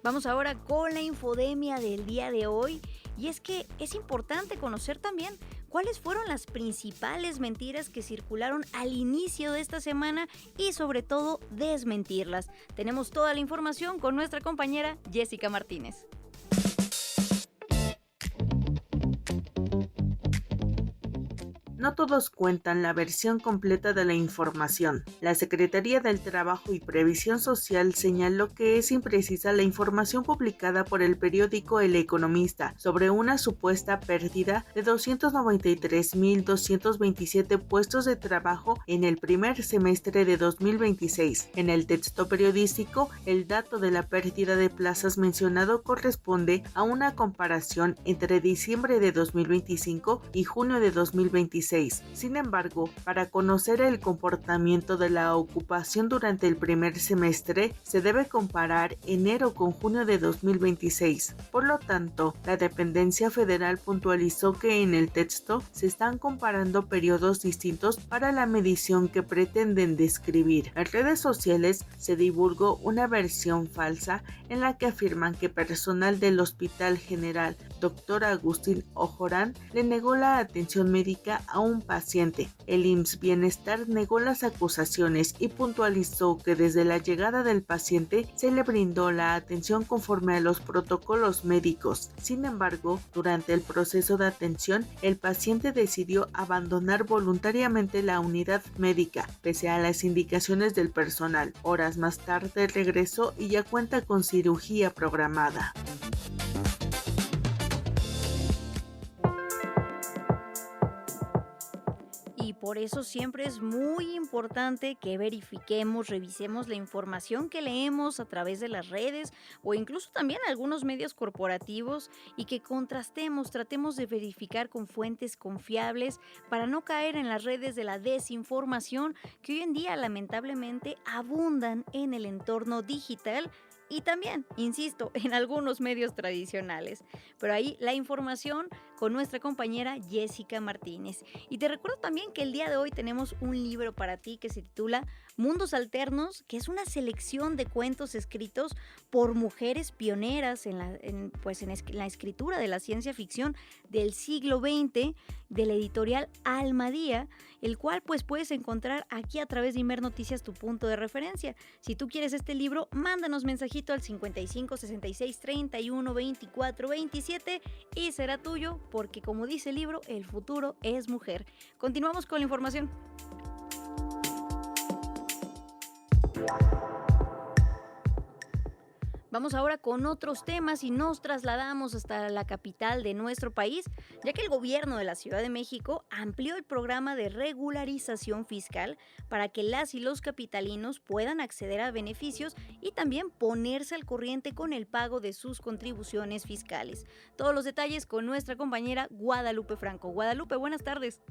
Vamos ahora con la infodemia del día de hoy, y es que es importante conocer también cuáles fueron las principales mentiras que circularon al inicio de esta semana y sobre todo desmentirlas. Tenemos toda la información con nuestra compañera Jessica Martínez. No todos cuentan la versión completa de la información. La Secretaría del Trabajo y Previsión Social señaló que es imprecisa la información publicada por el periódico El Economista sobre una supuesta pérdida de 293.227 puestos de trabajo en el primer semestre de 2026. En el texto periodístico, el dato de la pérdida de plazas mencionado corresponde a una comparación entre diciembre de 2025 y junio de 2026. Sin embargo, para conocer el comportamiento de la ocupación durante el primer semestre, se debe comparar enero con junio de 2026. Por lo tanto, la dependencia federal puntualizó que en el texto se están comparando periodos distintos para la medición que pretenden describir. En redes sociales se divulgó una versión falsa en la que afirman que personal del Hospital General Dr. Agustín Ojorán le negó la atención médica a un paciente. El IMSS Bienestar negó las acusaciones y puntualizó que desde la llegada del paciente se le brindó la atención conforme a los protocolos médicos. Sin embargo, durante el proceso de atención, el paciente decidió abandonar voluntariamente la unidad médica, pese a las indicaciones del personal. Horas más tarde regresó y ya cuenta con cirugía programada. Y por eso siempre es muy importante que verifiquemos, revisemos la información que leemos a través de las redes o incluso también algunos medios corporativos, y que contrastemos, tratemos de verificar con fuentes confiables para no caer en las redes de la desinformación que hoy en día lamentablemente abundan en el entorno digital y también, insisto, en algunos medios tradicionales. Pero ahí la información con nuestra compañera Jessica Martínez. Y te recuerdo también que el día de hoy tenemos un libro para ti que se titula Mundos Alternos, que es una selección de cuentos escritos por mujeres pioneras en la escritura de la ciencia ficción del siglo XX, de la editorial Almadía, el cual pues puedes encontrar aquí a través de Imer Noticias, tu punto de referencia. Si tú quieres este libro, mándanos mensajito al 55 66 31 24 27 y será tuyo, porque como dice el libro, el futuro es mujer. Continuamos con la información. Vamos ahora con otros temas y nos trasladamos hasta la capital de nuestro país, ya que el gobierno de la Ciudad de México amplió el programa de regularización fiscal para que las y los capitalinos puedan acceder a beneficios y también ponerse al corriente con el pago de sus contribuciones fiscales. Todos los detalles con nuestra compañera Guadalupe Franco. Guadalupe, buenas tardes.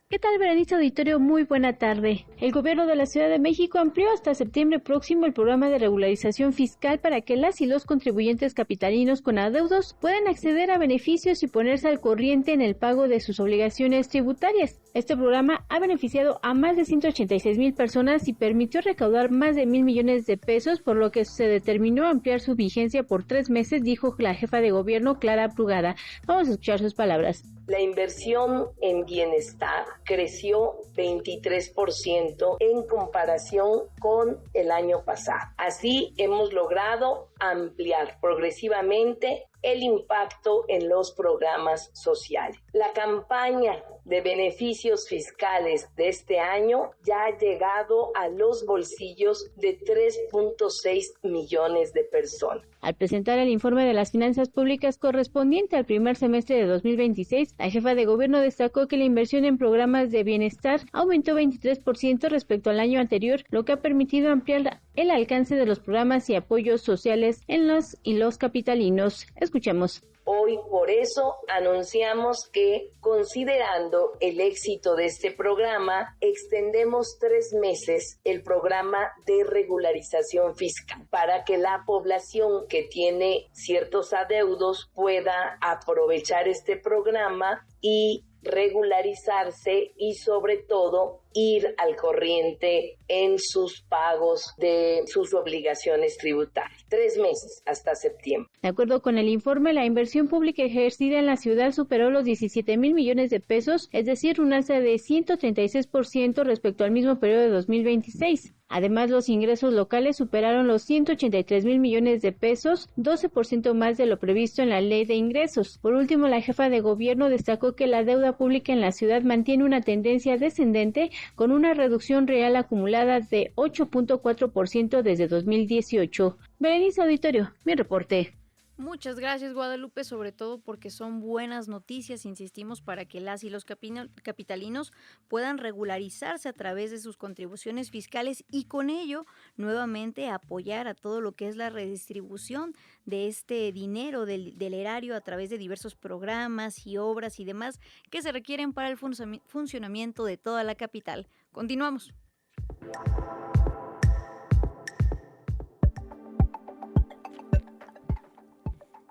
¿Qué tal, Berenice Auditorio? Muy buena tarde. El gobierno de la Ciudad de México amplió hasta septiembre próximo el programa de regularización fiscal para que las y los contribuyentes capitalinos con adeudos puedan acceder a beneficios y ponerse al corriente en el pago de sus obligaciones tributarias. Este programa ha beneficiado a más de 186,000 personas y permitió recaudar más de 1,000 millones de pesos, por lo que se determinó ampliar su vigencia por 3 meses, dijo la jefa de gobierno, Clara Brugada. Vamos a escuchar sus palabras. La inversión en bienestar creció 23% en comparación con el año pasado. Así hemos logrado ampliar progresivamente el impacto en los programas sociales. La campaña de beneficios fiscales de este año ya ha llegado a los bolsillos de 3.6 millones de personas. Al presentar el informe de las finanzas públicas correspondiente al primer semestre de 2026, la jefa de gobierno destacó que la inversión en programas de bienestar aumentó 23% respecto al año anterior, lo que ha permitido ampliar el alcance de los programas y apoyos sociales en los y los capitalinos. Escuchemos. Hoy por eso anunciamos que, considerando el éxito de este programa, extendemos 3 meses el programa de regularización fiscal para que la población que tiene ciertos adeudos pueda aprovechar este programa y regularizarse y sobre todo ir al corriente en sus pagos de sus obligaciones tributarias. 3 meses hasta septiembre. De acuerdo con el informe, la inversión pública ejercida en la ciudad superó los 17,000 millones de pesos, es decir, un alza de 136% respecto al mismo periodo de 2026. Además, los ingresos locales superaron los 183,000 millones de pesos, 12% más de lo previsto en la Ley de Ingresos. Por último, la jefa de gobierno destacó que la deuda pública en la ciudad mantiene una tendencia descendente con una reducción real acumulada de 8.4% desde 2018. Berenice Auditorio, mi reporte. Muchas gracias, Guadalupe, sobre todo porque son buenas noticias, insistimos, para que las y los capitalinos puedan regularizarse a través de sus contribuciones fiscales y con ello nuevamente apoyar a todo lo que es la redistribución de este dinero del erario a través de diversos programas y obras y demás que se requieren para el funcionamiento de toda la capital. Continuamos.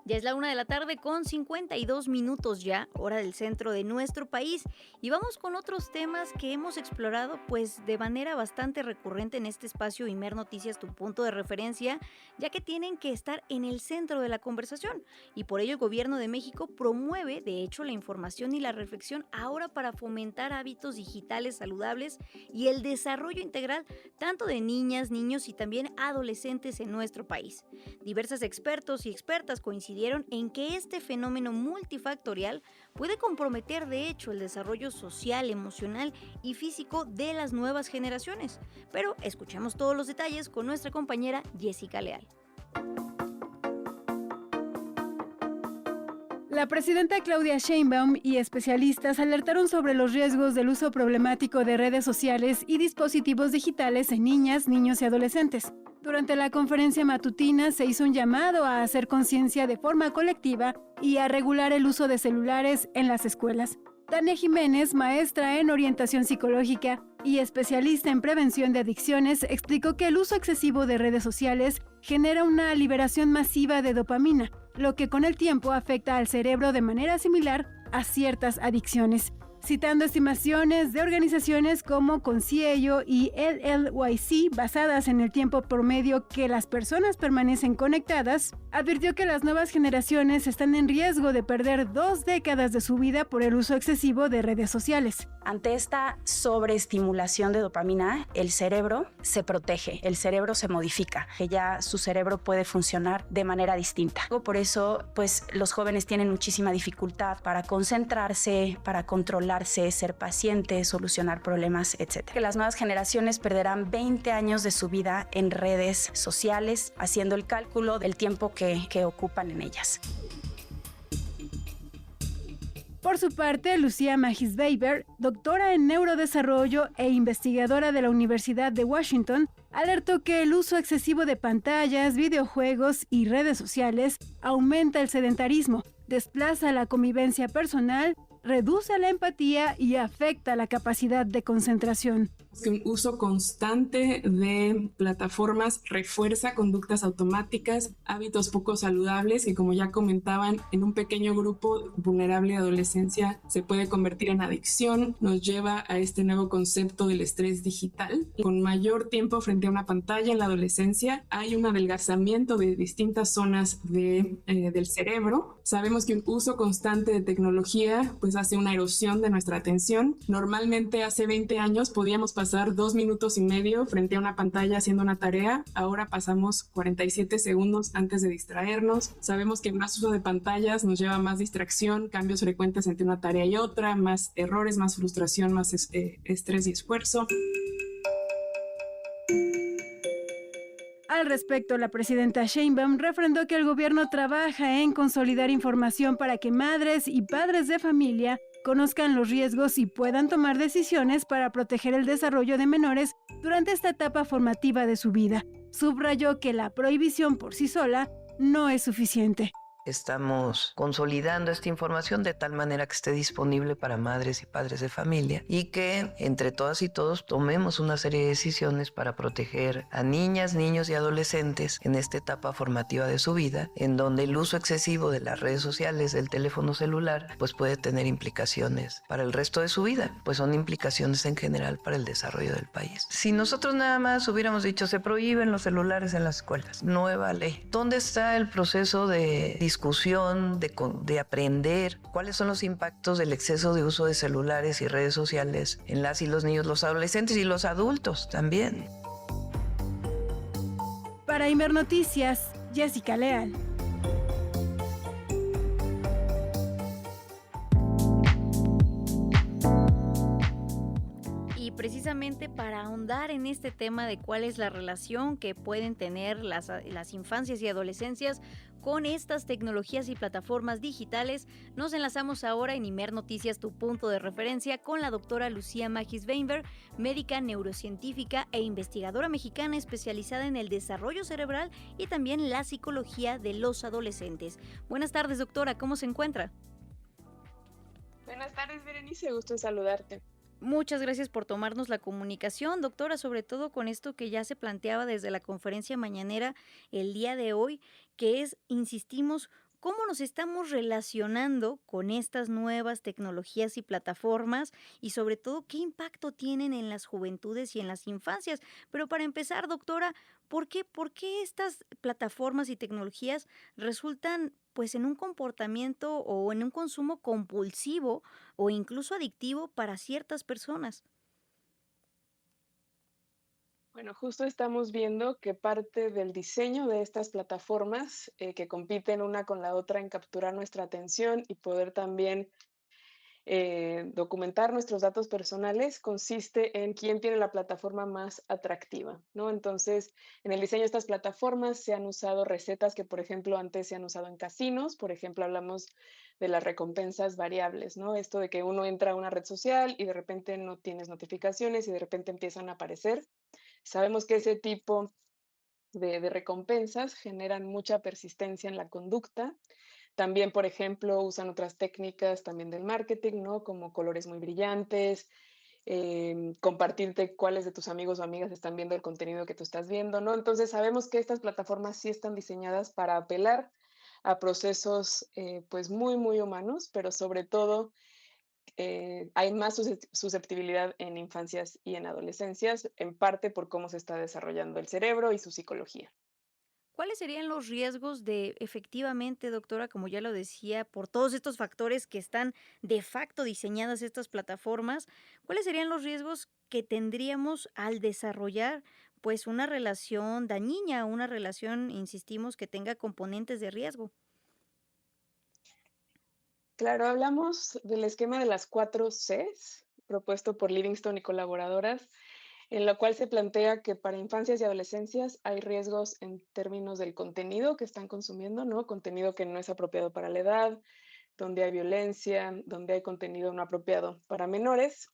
Ya es la 1 de la tarde con 52 minutos ya, hora del centro de nuestro país. Y vamos con otros temas que hemos explorado pues de manera bastante recurrente en este espacio Imer Noticias, tu punto de referencia, ya que tienen que estar en el centro de la conversación. Y por ello el gobierno de México promueve, de hecho, la información y la reflexión ahora para fomentar hábitos digitales saludables y el desarrollo integral tanto de niñas, niños y también adolescentes en nuestro país. Diversos expertos y expertas coincidieron en que este fenómeno multifactorial puede comprometer de hecho el desarrollo social, emocional y físico de las nuevas generaciones. Pero escuchemos todos los detalles con nuestra compañera Jessica Leal. La presidenta Claudia Sheinbaum y especialistas alertaron sobre los riesgos del uso problemático de redes sociales y dispositivos digitales en niñas, niños y adolescentes. Durante la conferencia matutina se hizo un llamado a hacer conciencia de forma colectiva y a regular el uso de celulares en las escuelas. Tania Jiménez, maestra en orientación psicológica, y especialista en prevención de adicciones, explicó que el uso excesivo de redes sociales genera una liberación masiva de dopamina, lo que con el tiempo afecta al cerebro de manera similar a ciertas adicciones. Citando estimaciones de organizaciones como Conciello y LLYC basadas en el tiempo promedio que las personas permanecen conectadas, advirtió que las nuevas generaciones están en riesgo de perder 2 décadas de su vida por el uso excesivo de redes sociales. Ante esta sobreestimulación de dopamina, el cerebro se protege, el cerebro se modifica, que ya su cerebro puede funcionar de manera distinta. Por eso, pues los jóvenes tienen muchísima dificultad para concentrarse, para controlarse, ser pacientes, solucionar problemas, etc. Que las nuevas generaciones perderán 20 años de su vida en redes sociales, haciendo el cálculo del tiempo que ocupan en ellas. Por su parte, Lucía Magisweber, doctora en neurodesarrollo e investigadora de la Universidad de Washington, alertó que el uso excesivo de pantallas, videojuegos y redes sociales aumenta el sedentarismo, desplaza la convivencia personal, reduce la empatía y afecta la capacidad de concentración. Un uso constante de plataformas refuerza conductas automáticas, hábitos poco saludables que, como ya comentaban, en un pequeño grupo vulnerable de adolescencia se puede convertir en adicción. Nos lleva a este nuevo concepto del estrés digital. Con mayor tiempo frente a una pantalla en la adolescencia hay un adelgazamiento de distintas zonas del cerebro. Sabemos que un uso constante de tecnología pues hace una erosión de nuestra atención. Normalmente hace 20 años podíamos pasar 2 minutos y medio frente a una pantalla haciendo una tarea. Ahora pasamos 47 segundos antes de distraernos. Sabemos que más uso de pantallas nos lleva a más distracción, cambios frecuentes entre una tarea y otra, más errores, más frustración, más estrés y esfuerzo. Al respecto, la presidenta Sheinbaum refrendó que el gobierno trabaja en consolidar información para que madres y padres de familia conozcan los riesgos y puedan tomar decisiones para proteger el desarrollo de menores durante esta etapa formativa de su vida. Subrayó que la prohibición por sí sola no es suficiente. Estamos consolidando esta información de tal manera que esté disponible para madres y padres de familia y que entre todas y todos tomemos una serie de decisiones para proteger a niñas, niños y adolescentes en esta etapa formativa de su vida, en donde el uso excesivo de las redes sociales, del teléfono celular, pues puede tener implicaciones para el resto de su vida, pues son implicaciones en general para el desarrollo del país. Si nosotros nada más hubiéramos dicho se prohíben los celulares en las escuelas, nueva ley, ¿dónde está el proceso de discusión, de aprender cuáles son los impactos del exceso de uso de celulares y redes sociales en las y los niños, los adolescentes y los adultos también? Para Imer Noticias, Jessica Leal. Y precisamente para ahondar en este tema de cuál es la relación que pueden tener las infancias y adolescencias con estas tecnologías y plataformas digitales, nos enlazamos ahora en Imer Noticias, tu punto de referencia, con la doctora Lucía Magisweber, médica neurocientífica e investigadora mexicana especializada en el desarrollo cerebral y también la psicología de los adolescentes. Buenas tardes, doctora, ¿cómo se encuentra? Buenas tardes, Berenice, gusto en saludarte. Muchas gracias por tomarnos la comunicación, doctora, sobre todo con esto que ya se planteaba desde la conferencia mañanera el día de hoy, que es, insistimos, cómo nos estamos relacionando con estas nuevas tecnologías y plataformas y sobre todo qué impacto tienen en las juventudes y en las infancias. Pero para empezar, doctora, ¿por qué estas plataformas y tecnologías resultan pues en un comportamiento o en un consumo compulsivo o incluso adictivo para ciertas personas? Bueno, justo estamos viendo que parte del diseño de estas plataformas que compiten una con la otra en capturar nuestra atención y poder también documentar nuestros datos personales consiste en quién tiene la plataforma más atractiva, ¿no? Entonces, en el diseño de estas plataformas se han usado recetas que, por ejemplo, antes se han usado en casinos. Por ejemplo, hablamos de las recompensas variables, ¿no? Esto de que uno entra a una red social y de repente no tienes notificaciones y de repente empiezan a aparecer. Sabemos que ese tipo de recompensas generan mucha persistencia en la conducta. También, por ejemplo, usan otras técnicas también del marketing, ¿no? Como colores muy brillantes, compartirte cuáles de tus amigos o amigas están viendo el contenido que tú estás viendo, ¿no? Entonces sabemos que estas plataformas sí están diseñadas para apelar a procesos pues muy, muy humanos, pero sobre todo hay más susceptibilidad en infancias y en adolescencias, en parte por cómo se está desarrollando el cerebro y su psicología. ¿Cuáles serían los riesgos de efectivamente, doctora, como ya lo decía, por todos estos factores que están de facto diseñadas estas plataformas, cuáles serían los riesgos que tendríamos al desarrollar pues una relación dañina, una relación, insistimos, que tenga componentes de riesgo? Claro, hablamos del esquema de las 4 Cs, propuesto por Livingston y colaboradoras, en lo cual se plantea que para infancias y adolescencias hay riesgos en términos del contenido que están consumiendo, ¿no? Contenido que no es apropiado para la edad, donde hay violencia, donde hay contenido no apropiado para menores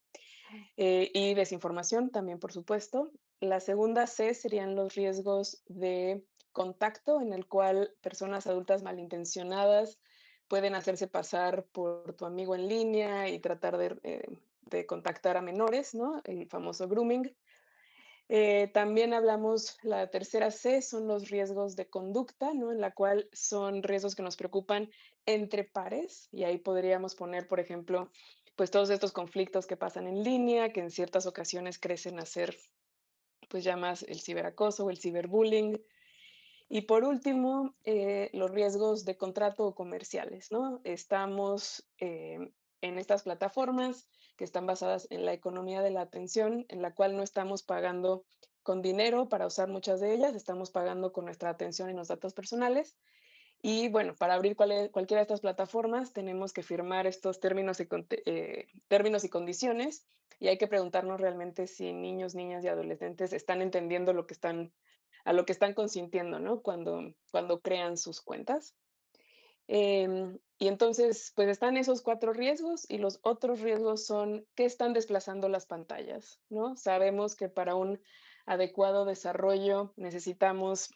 y desinformación también, por supuesto. La segunda C serían los riesgos de contacto, en el cual personas adultas malintencionadas pueden hacerse pasar por tu amigo en línea y tratar de contactar a menores, ¿no? El famoso grooming. También hablamos, la tercera C son los riesgos de conducta, ¿no? En la cual son riesgos que nos preocupan entre pares, y ahí podríamos poner, por ejemplo, pues todos estos conflictos que pasan en línea, que en ciertas ocasiones crecen a ser, pues ya más el ciberacoso o el ciberbullying. Y por último, los riesgos de contrato o comerciales, ¿no? Estamos en estas plataformas que están basadas en la economía de la atención, en la cual no estamos pagando con dinero para usar muchas de ellas, estamos pagando con nuestra atención y los datos personales. Y bueno, para abrir cualquiera de estas plataformas tenemos que firmar estos términos y condiciones, y hay que preguntarnos realmente si niños, niñas y adolescentes están entendiendo a lo que están consintiendo, ¿no? Cuando crean sus cuentas. Y entonces, pues están esos 4 riesgos, y los otros riesgos son qué están desplazando las pantallas, ¿no? Sabemos que para un adecuado desarrollo necesitamos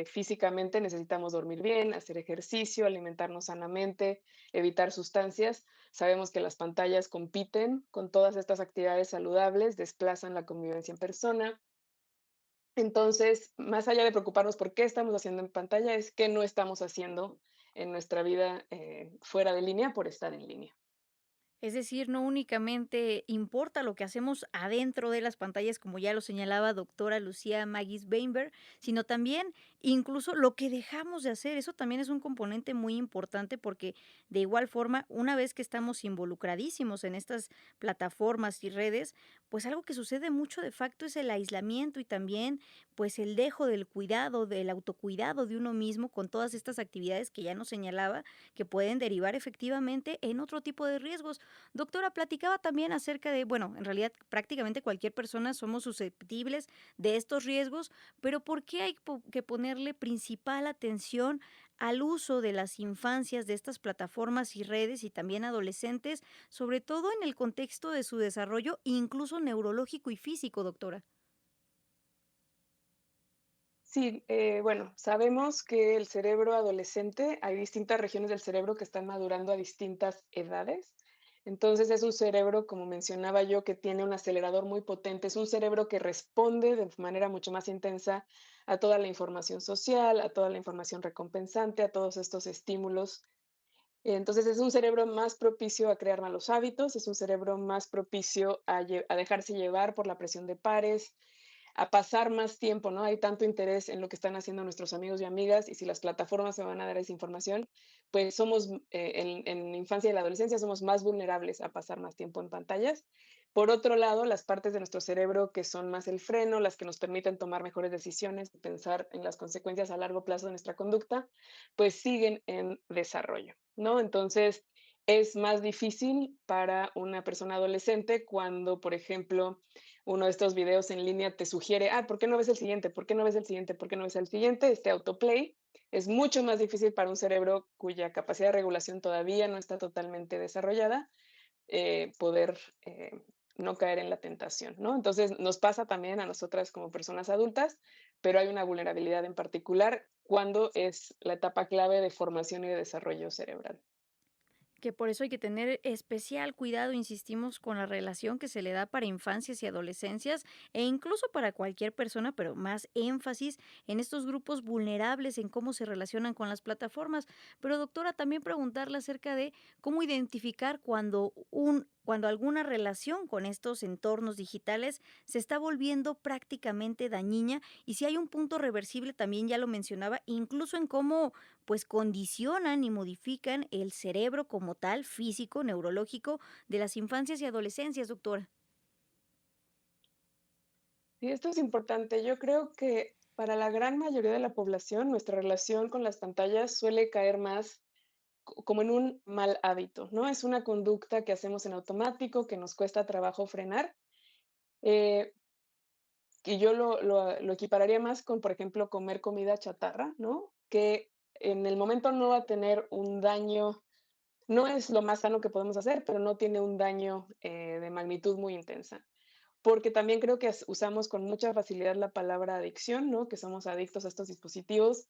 físicamente, necesitamos dormir bien, hacer ejercicio, alimentarnos sanamente, evitar sustancias. Sabemos que las pantallas compiten con todas estas actividades saludables, desplazan la convivencia en persona. Entonces, más allá de preocuparnos por qué estamos haciendo en pantalla, es qué no estamos haciendo en nuestra vida fuera de línea por estar en línea. Es decir, no únicamente importa lo que hacemos adentro de las pantallas, como ya lo señalaba doctora Lucía Magis Weinberg, sino también incluso lo que dejamos de hacer. Eso también es un componente muy importante porque de igual forma, una vez que estamos involucradísimos en estas plataformas y redes, pues algo que sucede mucho de facto es el aislamiento y también pues el dejo del cuidado, del autocuidado de uno mismo con todas estas actividades que ya nos señalaba que pueden derivar efectivamente en otro tipo de riesgos. Doctora, platicaba también acerca de, bueno, en realidad prácticamente cualquier persona somos susceptibles de estos riesgos, pero ¿por qué hay que ponerle principal atención al uso de las infancias de estas plataformas y redes y también adolescentes, sobre todo en el contexto de su desarrollo, incluso neurológico y físico, doctora? Sí, bueno, sabemos que el cerebro adolescente, hay distintas regiones del cerebro que están madurando a distintas edades. Entonces es un cerebro, como mencionaba yo, que tiene un acelerador muy potente. Es un cerebro que responde de manera mucho más intensa a toda la información social, a toda la información recompensante, a todos estos estímulos. Entonces es un cerebro más propicio a crear malos hábitos, es un cerebro más propicio a dejarse llevar por la presión de pares, a pasar más tiempo, ¿no? Hay tanto interés en lo que están haciendo nuestros amigos y amigas, y si las plataformas me van a dar esa información, pues somos, en infancia y la adolescencia somos más vulnerables a pasar más tiempo en pantallas. Por otro lado, las partes de nuestro cerebro que son más el freno, las que nos permiten tomar mejores decisiones, pensar en las consecuencias a largo plazo de nuestra conducta, pues siguen en desarrollo, ¿no? Entonces, es más difícil para una persona adolescente cuando, por ejemplo, uno de estos videos en línea te sugiere, ¿por qué no ves el siguiente? ¿Por qué no ves el siguiente? ¿Por qué no ves el siguiente? Este autoplay es mucho más difícil para un cerebro cuya capacidad de regulación todavía no está totalmente desarrollada, poder no caer en la tentación, ¿no? Entonces, nos pasa también a nosotras como personas adultas, pero hay una vulnerabilidad en particular cuando es la etapa clave de formación y de desarrollo cerebral. Que por eso hay que tener especial cuidado, insistimos, con la relación que se le da para infancias y adolescencias e incluso para cualquier persona, pero más énfasis en estos grupos vulnerables, en cómo se relacionan con las plataformas. Pero doctora, también preguntarle acerca de cómo identificar cuando alguna relación con estos entornos digitales se está volviendo prácticamente dañina y si hay un punto reversible, también ya lo mencionaba, incluso en cómo pues condicionan y modifican el cerebro como tal, físico, neurológico, de las infancias y adolescencias, doctora. Y esto es importante. Yo creo que para la gran mayoría de la población, nuestra relación con las pantallas suele caer más como en un mal hábito, ¿no? Es una conducta que hacemos en automático, que nos cuesta trabajo frenar. eh, y yo lo equipararía más con, por ejemplo, comer comida chatarra, ¿no? Que en el momento no va a tener un daño, no es lo más sano que podemos hacer, pero no tiene un daño de magnitud muy intensa. Porque también creo que usamos con mucha facilidad la palabra adicción, ¿no? Que somos adictos a estos dispositivos.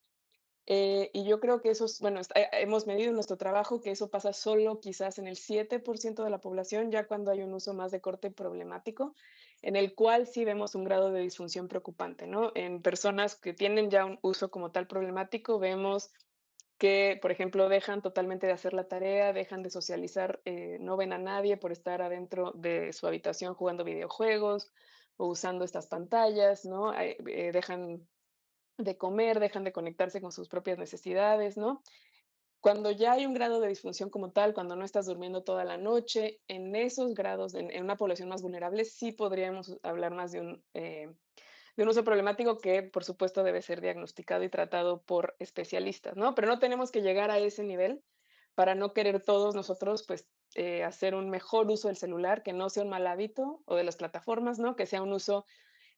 Y yo creo que eso es, bueno, hemos medido en nuestro trabajo que eso pasa solo quizás en el 7% de la población, ya cuando hay un uso más de corte problemático, en el cual sí vemos un grado de disfunción preocupante, ¿no? En personas que tienen ya un uso como tal problemático, vemos que, por ejemplo, dejan totalmente de hacer la tarea, dejan de socializar, no ven a nadie por estar adentro de su habitación jugando videojuegos o usando estas pantallas, ¿no? Dejan de comer, dejan de conectarse con sus propias necesidades, ¿no? Cuando ya hay un grado de disfunción como tal, cuando no estás durmiendo toda la noche, en esos grados, en una población más vulnerable, sí podríamos hablar más de un uso problemático que, por supuesto, debe ser diagnosticado y tratado por especialistas, ¿no? Pero no tenemos que llegar a ese nivel para no querer todos nosotros, pues, hacer un mejor uso del celular, que no sea un mal hábito, o de las plataformas, ¿no? Que sea un uso,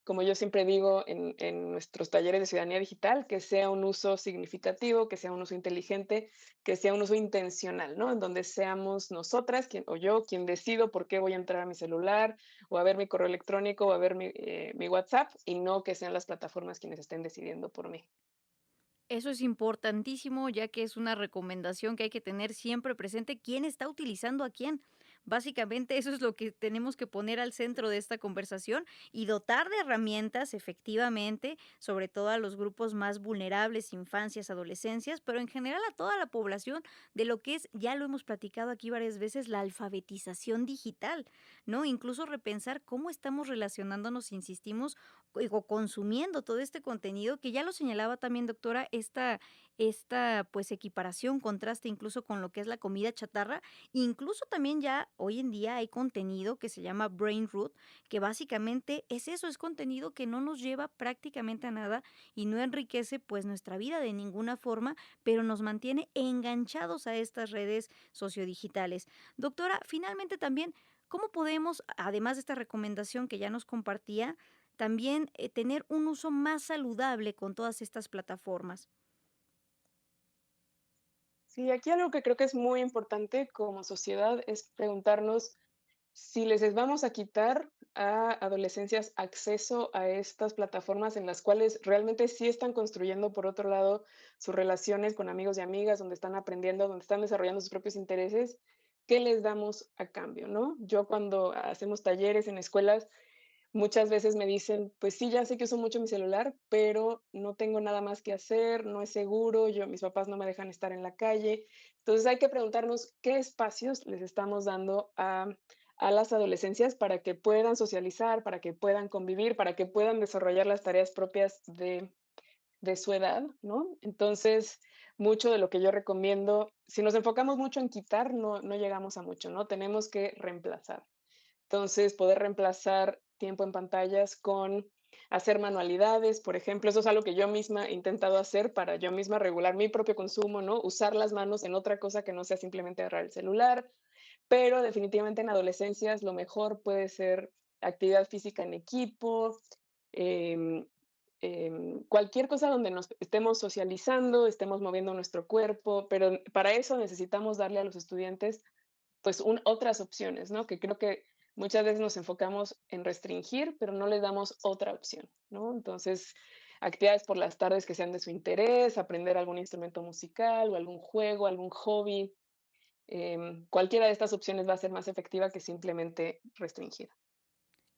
como yo siempre digo en nuestros talleres de ciudadanía digital, que sea un uso significativo, que sea un uso inteligente, que sea un uso intencional, ¿no? En donde seamos nosotras o yo quien decido por qué voy a entrar a mi celular o a ver mi correo electrónico o a ver mi WhatsApp y no que sean las plataformas quienes estén decidiendo por mí. Eso es importantísimo, ya que es una recomendación que hay que tener siempre presente quién está utilizando a quién. Básicamente eso es lo que tenemos que poner al centro de esta conversación y dotar de herramientas efectivamente, sobre todo a los grupos más vulnerables, infancias, adolescencias, pero en general a toda la población de lo que es, ya lo hemos platicado aquí varias veces, la alfabetización digital, ¿no? Incluso repensar cómo estamos relacionándonos, insistimos, o consumiendo todo este contenido que ya lo señalaba también, doctora, esta pues equiparación, contraste incluso con lo que es la comida chatarra, incluso también ya hoy en día hay contenido que se llama Brain Root, que básicamente es eso, es contenido que no nos lleva prácticamente a nada y no enriquece pues nuestra vida de ninguna forma, pero nos mantiene enganchados a estas redes sociodigitales. Doctora, finalmente también, ¿cómo podemos, además de esta recomendación que ya nos compartía, también tener un uso más saludable con todas estas plataformas? Sí, aquí algo que creo que es muy importante como sociedad es preguntarnos si les vamos a quitar a adolescencias acceso a estas plataformas en las cuales realmente sí están construyendo, por otro lado, sus relaciones con amigos y amigas, donde están aprendiendo, donde están desarrollando sus propios intereses, ¿qué les damos a cambio, no? Yo cuando hacemos talleres en escuelas, muchas veces me dicen, pues sí, ya sé que uso mucho mi celular, pero no tengo nada más que hacer, no es seguro, mis papás no me dejan estar en la calle. Entonces hay que preguntarnos qué espacios les estamos dando a las adolescencias para que puedan socializar, para que puedan convivir, para que puedan desarrollar las tareas propias de su edad, ¿no? Entonces, mucho de lo que yo recomiendo, si nos enfocamos mucho en quitar, no llegamos a mucho, ¿no? Tenemos que reemplazar. Entonces, poder reemplazar tiempo en pantallas con hacer manualidades, por ejemplo, eso es algo que yo misma he intentado hacer para yo misma regular mi propio consumo, ¿no? Usar las manos en otra cosa que no sea simplemente agarrar el celular, pero definitivamente en adolescencias lo mejor puede ser actividad física en equipo, em, cualquier cosa donde nos estemos socializando, estemos moviendo nuestro cuerpo, pero para eso necesitamos darle a los estudiantes pues otras opciones, ¿no? Que creo que muchas veces nos enfocamos en restringir, pero no les damos otra opción, ¿no? Entonces, actividades por las tardes que sean de su interés, aprender algún instrumento musical o algún juego, algún hobby, cualquiera de estas opciones va a ser más efectiva que simplemente restringida.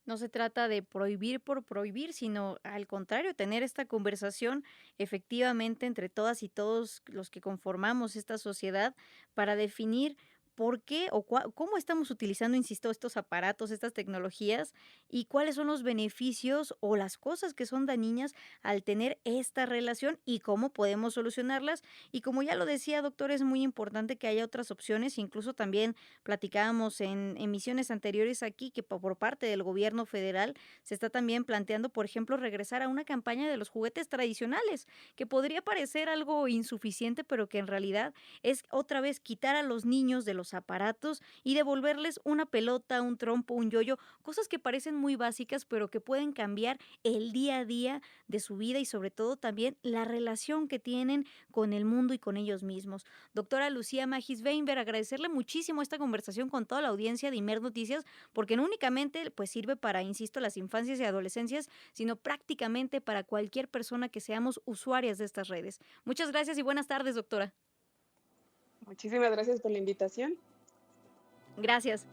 No se trata de prohibir por prohibir, sino al contrario, tener esta conversación efectivamente entre todas y todos los que conformamos esta sociedad para definir por qué o cómo estamos utilizando, insisto, estos aparatos, estas tecnologías y cuáles son los beneficios o las cosas que son dañinas al tener esta relación y cómo podemos solucionarlas. Y como ya lo decía, doctor, es muy importante que haya otras opciones. Incluso también platicábamos en emisiones anteriores aquí que por parte del gobierno federal se está también planteando, por ejemplo, regresar a una campaña de los juguetes tradicionales, que podría parecer algo insuficiente, pero que en realidad es otra vez quitar a los niños de los aparatos y devolverles una pelota, un trompo, un yoyo, cosas que parecen muy básicas, pero que pueden cambiar el día a día de su vida y sobre todo también la relación que tienen con el mundo y con ellos mismos. Doctora Lucía Magis Weinberg, agradecerle muchísimo esta conversación con toda la audiencia de Imer Noticias, porque no únicamente pues sirve para, insisto, las infancias y adolescencias, sino prácticamente para cualquier persona que seamos usuarias de estas redes. Muchas gracias y buenas tardes, doctora. Muchísimas gracias por la invitación. Gracias.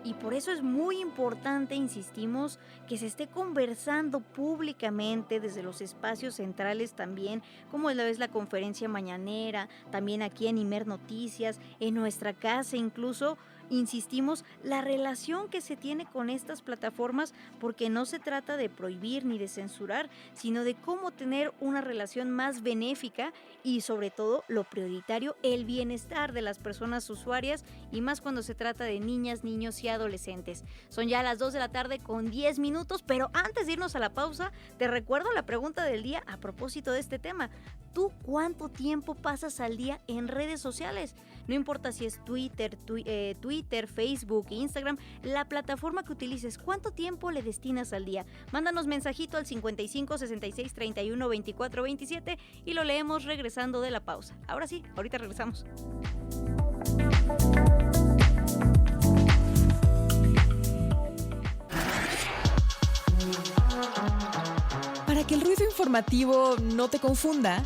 Y por eso es muy importante, insistimos, que se esté conversando públicamente desde los espacios centrales también, como es la conferencia mañanera, también aquí en Imer Noticias, en nuestra casa incluso. Insistimos, la relación que se tiene con estas plataformas, porque no se trata de prohibir ni de censurar, sino de cómo tener una relación más benéfica y sobre todo lo prioritario, el bienestar de las personas usuarias y más cuando se trata de niñas, niños y adolescentes. Son ya las 2 de la tarde con 10 minutos, pero antes de irnos a la pausa, te recuerdo la pregunta del día a propósito de este tema. ¿Tú cuánto tiempo pasas al día en redes sociales? No importa si es Twitter, Facebook, Instagram, la plataforma que utilices, ¿cuánto tiempo le destinas al día? Mándanos mensajito al 55 66 31 24 27 y lo leemos regresando de la pausa. Ahora sí, ahorita regresamos. Para que el ruido informativo no te confunda,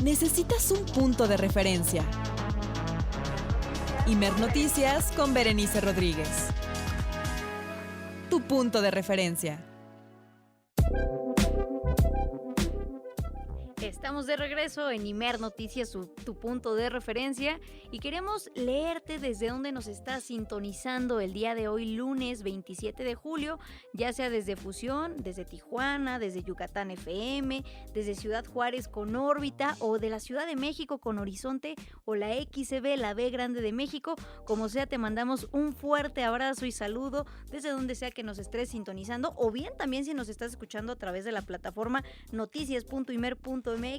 necesitas un punto de referencia. Imer Noticias con Berenice Rodríguez. Tu punto de referencia. Estamos de regreso en Imer Noticias, tu punto de referencia, y queremos leerte desde donde nos estás sintonizando el día de hoy, lunes 27 de julio, ya sea desde Fusión, desde Tijuana, desde Yucatán FM, desde Ciudad Juárez con Órbita o de la Ciudad de México con Horizonte o la XCB, la B Grande de México. Como sea, te mandamos un fuerte abrazo y saludo desde donde sea que nos estés sintonizando, o bien también si nos estás escuchando a través de la plataforma noticias.imer.mx,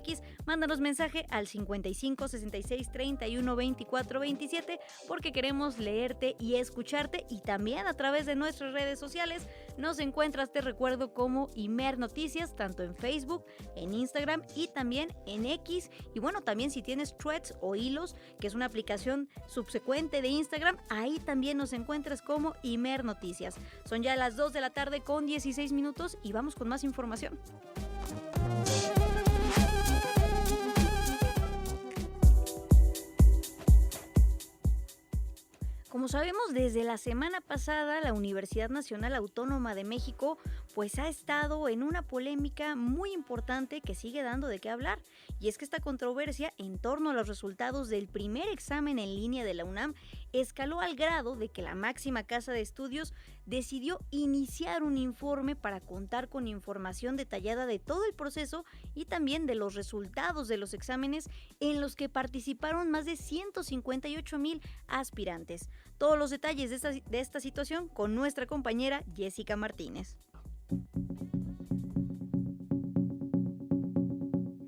mándanos mensaje al 55 66 31 24 27 porque queremos leerte y escucharte, y también a través de nuestras redes sociales nos encuentras, te recuerdo, como Imer Noticias, tanto en Facebook, en Instagram y también en X. Y bueno, también si tienes Threads o Hilos, que es una aplicación subsecuente de Instagram, ahí también nos encuentras como Imer Noticias. Son ya las 2 de la tarde con 16 minutos y vamos con más información. Como sabemos, desde la semana pasada la Universidad Nacional Autónoma de México pues ha estado en una polémica muy importante que sigue dando de qué hablar, y es que esta controversia en torno a los resultados del primer examen en línea de la UNAM escaló al grado de que la máxima casa de estudios decidió iniciar un informe para contar con información detallada de todo el proceso y también de los resultados de los exámenes en los que participaron más de 158,000 aspirantes. Todos los detalles de esta situación con nuestra compañera Jessica Martínez.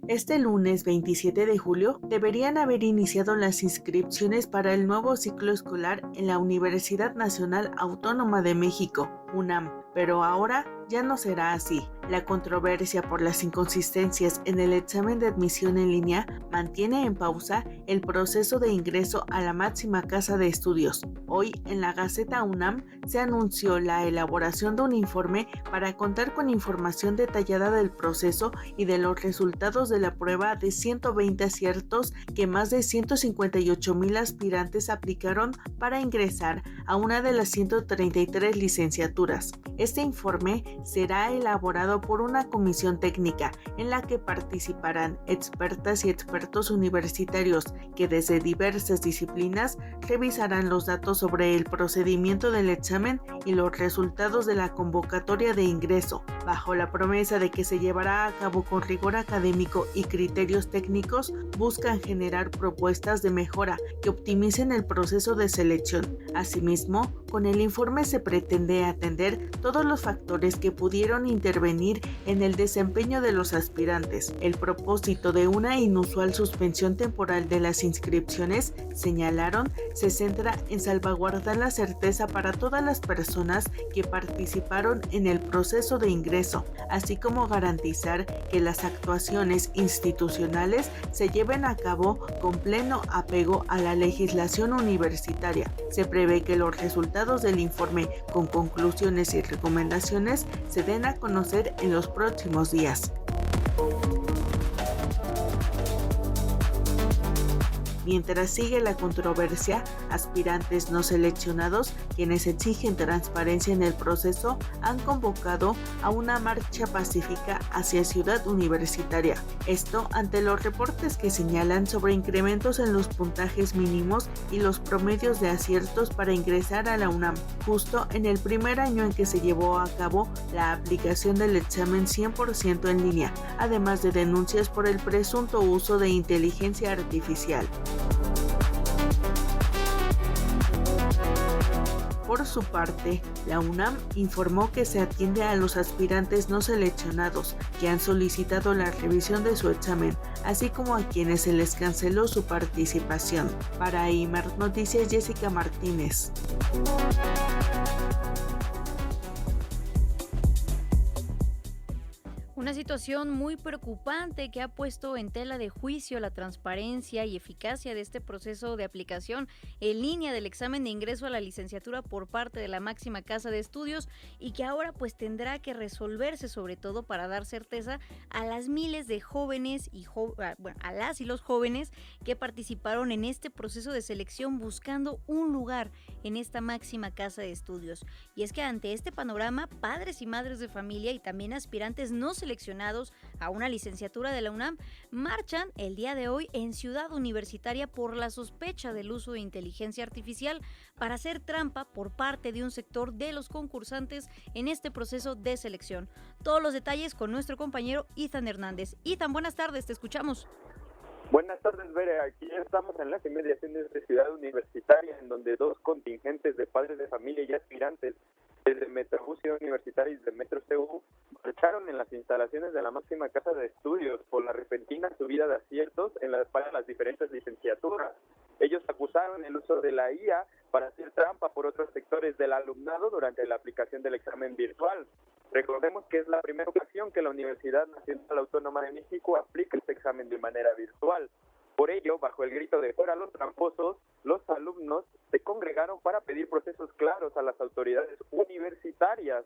Este lunes 27 de julio deberían haber iniciado las inscripciones para el nuevo ciclo escolar en la Universidad Nacional Autónoma de México. UNAM, pero ahora ya no será así. La controversia por las inconsistencias en el examen de admisión en línea mantiene en pausa el proceso de ingreso a la máxima casa de estudios. Hoy, en la Gaceta UNAM, se anunció la elaboración de un informe para contar con información detallada del proceso y de los resultados de la prueba de 120 aciertos que más de 158,000 aspirantes aplicaron para ingresar a una de las 133 licenciaturas. Este informe será elaborado por una comisión técnica en la que participarán expertas y expertos universitarios que desde diversas disciplinas revisarán los datos sobre el procedimiento del examen y los resultados de la convocatoria de ingreso, bajo la promesa de que se llevará a cabo con rigor académico y criterios técnicos. Buscan generar propuestas de mejora que optimicen el proceso de selección. Asimismo, con el informe se pretende atender todos los factores que pudieron intervenir en el desempeño de los aspirantes. El propósito de una inusual suspensión temporal de las inscripciones, señalaron, se centra en salvaguardar la certeza para todas las personas que participaron en el proceso de ingreso, así como garantizar que las actuaciones institucionales se lleven a cabo con pleno apego a la legislación universitaria. Se prevé que los resultados del informe, con conclusiones y recomendaciones, se den a conocer en los próximos días. Mientras sigue la controversia, aspirantes no seleccionados, quienes exigen transparencia en el proceso, han convocado a una marcha pacífica hacia Ciudad Universitaria. Esto ante los reportes que señalan sobre incrementos en los puntajes mínimos y los promedios de aciertos para ingresar a la UNAM, justo en el primer año en que se llevó a cabo la aplicación del examen 100% en línea, además de denuncias por el presunto uso de inteligencia artificial. Por su parte, la UNAM informó que se atiende a los aspirantes no seleccionados que han solicitado la revisión de su examen, así como a quienes se les canceló su participación. Para IMER Noticias, Jessica Martínez. Una situación muy preocupante que ha puesto en tela de juicio la transparencia y eficacia de este proceso de aplicación en línea del examen de ingreso a la licenciatura por parte de la máxima casa de estudios, y que ahora pues tendrá que resolverse, sobre todo para dar certeza a las miles de jóvenes y a las y los jóvenes que participaron en este proceso de selección buscando un lugar en esta máxima casa de estudios. Y es que ante este panorama, padres y madres de familia y también aspirantes no seleccionados a una licenciatura de la UNAM marchan el día de hoy en Ciudad Universitaria por la sospecha del uso de inteligencia artificial para hacer trampa por parte de un sector de los concursantes en este proceso de selección. Todos los detalles con nuestro compañero Ethan Hernández. Ethan, buenas tardes, te escuchamos. Buenas tardes, Bere. Aquí estamos en las inmediaciones de Ciudad Universitaria, en donde dos contingentes de padres de familia y aspirantes desde Metrobús Ciudad Universitaria y de Metro CU marcharon en las instalaciones de la máxima casa de estudios por la repentina subida de aciertos para las diferentes licenciaturas. Ellos acusaron el uso de la IA para hacer trampa por otros sectores del alumnado durante la aplicación del examen virtual. Recordemos que es la primera ocasión que la Universidad Nacional Autónoma de México aplica este examen de manera virtual. Por ello, bajo el grito de "fuera los tramposos", los alumnos se congregaron para pedir procesos claros a las autoridades universitarias.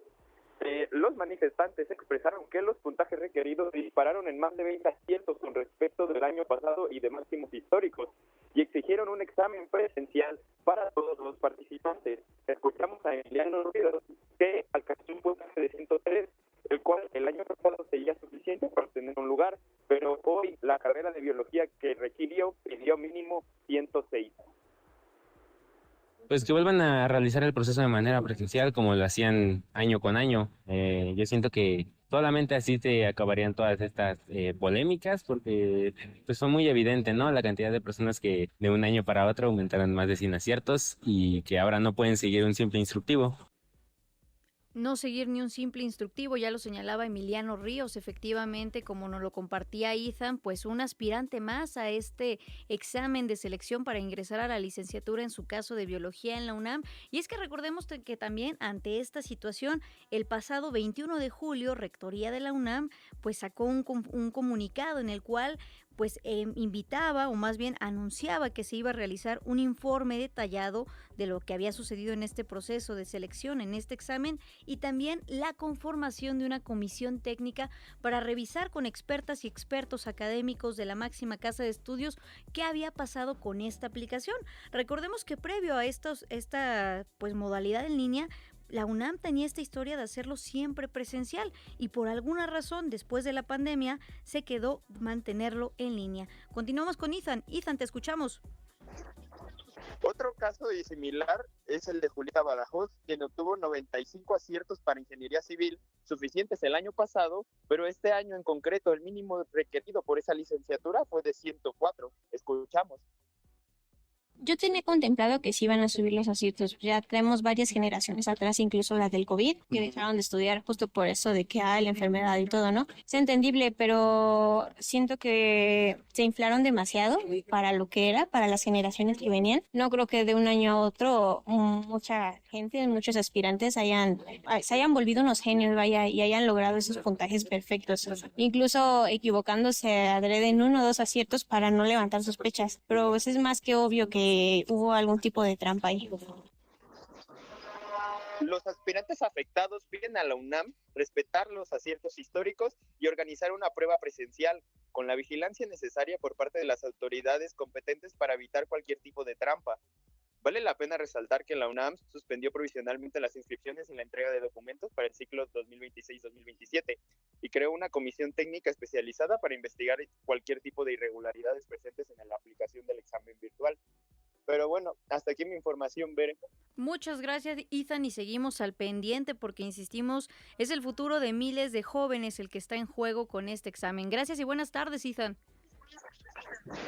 Los manifestantes expresaron que los puntajes requeridos dispararon en más de 20 aciertos con respecto del año pasado y de máximos históricos, y exigieron un examen presencial para todos los participantes. Escuchamos a Emiliano Ruido, que alcanzó un puntaje de 103, el cual el año pasado sería suficiente para obtener un lugar, pero hoy la carrera de biología que requirió pidió mínimo 106. Pues que vuelvan a realizar el proceso de manera presencial como lo hacían año con año. Yo siento que solamente así se acabarían todas estas polémicas, porque pues fue muy evidente, ¿no? La cantidad de personas que de un año para otro aumentaron más de 100 aciertos y que ahora no pueden seguir un simple instructivo. No seguir ni un simple instructivo, ya lo señalaba Emiliano Ríos, efectivamente, como nos lo compartía Ethan, pues un aspirante más a este examen de selección para ingresar a la licenciatura, en su caso de biología en la UNAM. Y es que recordemos que también ante esta situación, el pasado 21 de julio, Rectoría de la UNAM, pues sacó un comunicado en el cual pues invitaba, o más bien anunciaba, que se iba a realizar un informe detallado de lo que había sucedido en este proceso de selección, en este examen, y también la conformación de una comisión técnica para revisar con expertas y expertos académicos de la máxima casa de estudios qué había pasado con esta aplicación. Recordemos que previo a esta pues modalidad en línea, la UNAM tenía esta historia de hacerlo siempre presencial y por alguna razón después de la pandemia se quedó mantenerlo en línea. Continuamos con Ethan. Ethan, te escuchamos. Otro caso similar es el de Julieta Badajoz, quien obtuvo 95 aciertos para ingeniería civil, suficientes el año pasado, pero este año en concreto el mínimo requerido por esa licenciatura fue de 104. Escuchamos. Yo tenía contemplado que sí iban a subir los aciertos. Ya tenemos varias generaciones atrás, incluso las del COVID, que dejaron de estudiar justo por eso de que hay la enfermedad y todo, ¿no? Es entendible, pero siento que se inflaron demasiado para lo que era, para las generaciones que venían. No creo que de un año a otro mucha gente, muchos aspirantes se hayan volvido unos genios, vaya, y hayan logrado esos puntajes perfectos. Incluso equivocándose adrede en 1 o 2 aciertos para no levantar sospechas. Pero pues es más que obvio que hubo algún tipo de trampa ahí. Los aspirantes afectados piden a la UNAM respetar los aciertos históricos y organizar una prueba presencial con la vigilancia necesaria por parte de las autoridades competentes para evitar cualquier tipo de trampa. Vale la pena resaltar que la UNAM suspendió provisionalmente las inscripciones y la entrega de documentos para el ciclo 2026-2027 y creó una comisión técnica especializada para investigar cualquier tipo de irregularidades presentes en la aplicación del examen virtual. Pero bueno, hasta aquí mi información, Bere. Muchas gracias, Ethan, y seguimos al pendiente porque, insistimos, es el futuro de miles de jóvenes el que está en juego con este examen. Gracias y buenas tardes, Ethan.